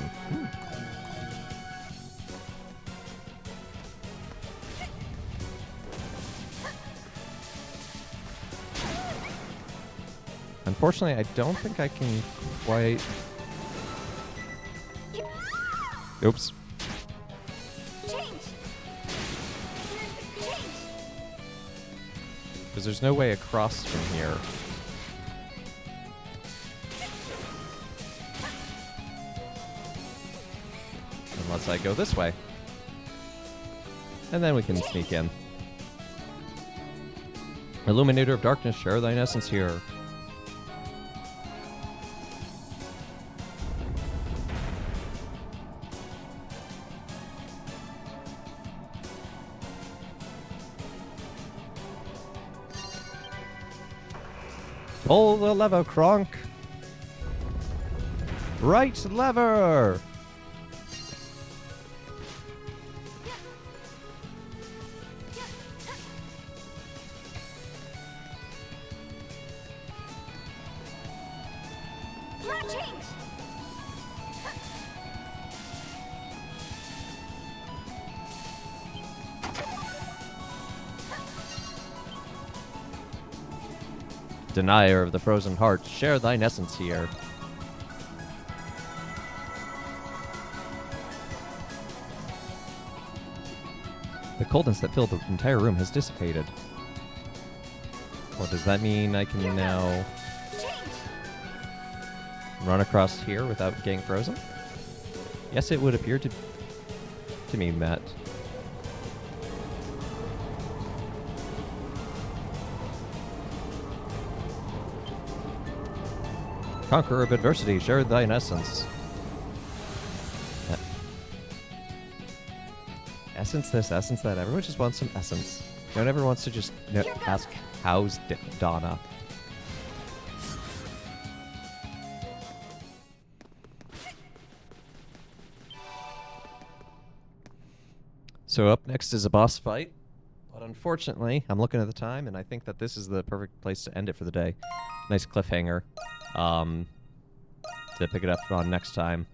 Speaker 1: Unfortunately, I don't think I can quite... Oops. Because there's no way across from here. Unless I go this way. And then we can sneak in. Illuminator of Darkness, share thine essence here. Pull the lever, Kronk. Right lever. Denier of the frozen heart, share thine essence here. The coldness that filled the entire room has dissipated. Well, does that mean I can now run across here without getting frozen? Yes, it would appear to me, Matt. Conqueror of adversity, share thine essence. Essence this, essence that. Everyone just wants some essence. No one ever wants to just ask, how's Donna? So up next is a boss fight. But unfortunately, I'm looking at the time, and I think that this is the perfect place to end it for the day. Nice cliffhanger. To pick it up on next time.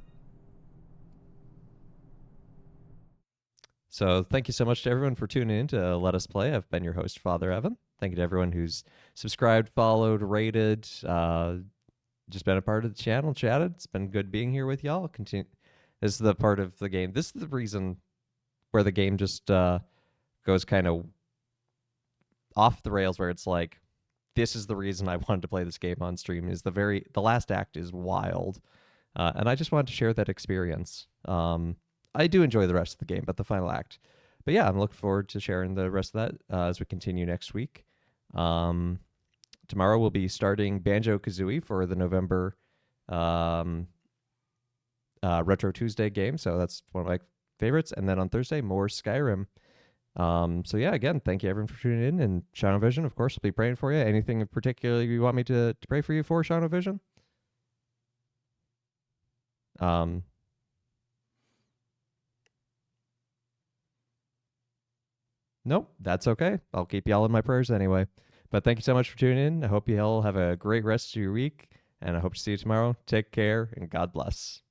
Speaker 1: So thank you so much to everyone for tuning in to Let Us Play. I've been your host, Father Evan. Thank you to everyone who's subscribed, followed, rated, just been a part of the channel, chatted. It's been good being here with y'all. This is the part of the game. This is the reason where the game just goes kind of off the rails, where it's like, this is the reason I wanted to play this game on stream. Is the last act is wild, and I just wanted to share that experience. I do enjoy the rest of the game, but the final act. But yeah, I'm looking forward to sharing the rest of that as we continue next week. Tomorrow we'll be starting Banjo-Kazooie for the November Retro Tuesday game, so that's one of my favorites. And then on Thursday, more Skyrim. So yeah, again, thank you everyone for tuning in. And Shadow Vision, of course, will be praying for you. Anything in particular you want me to pray for you for, Shadow Vision? Nope, that's okay. I'll keep y'all in my prayers anyway. But thank you so much for tuning in. I hope you all have a great rest of your week, and I hope to see you tomorrow. Take care, and God bless.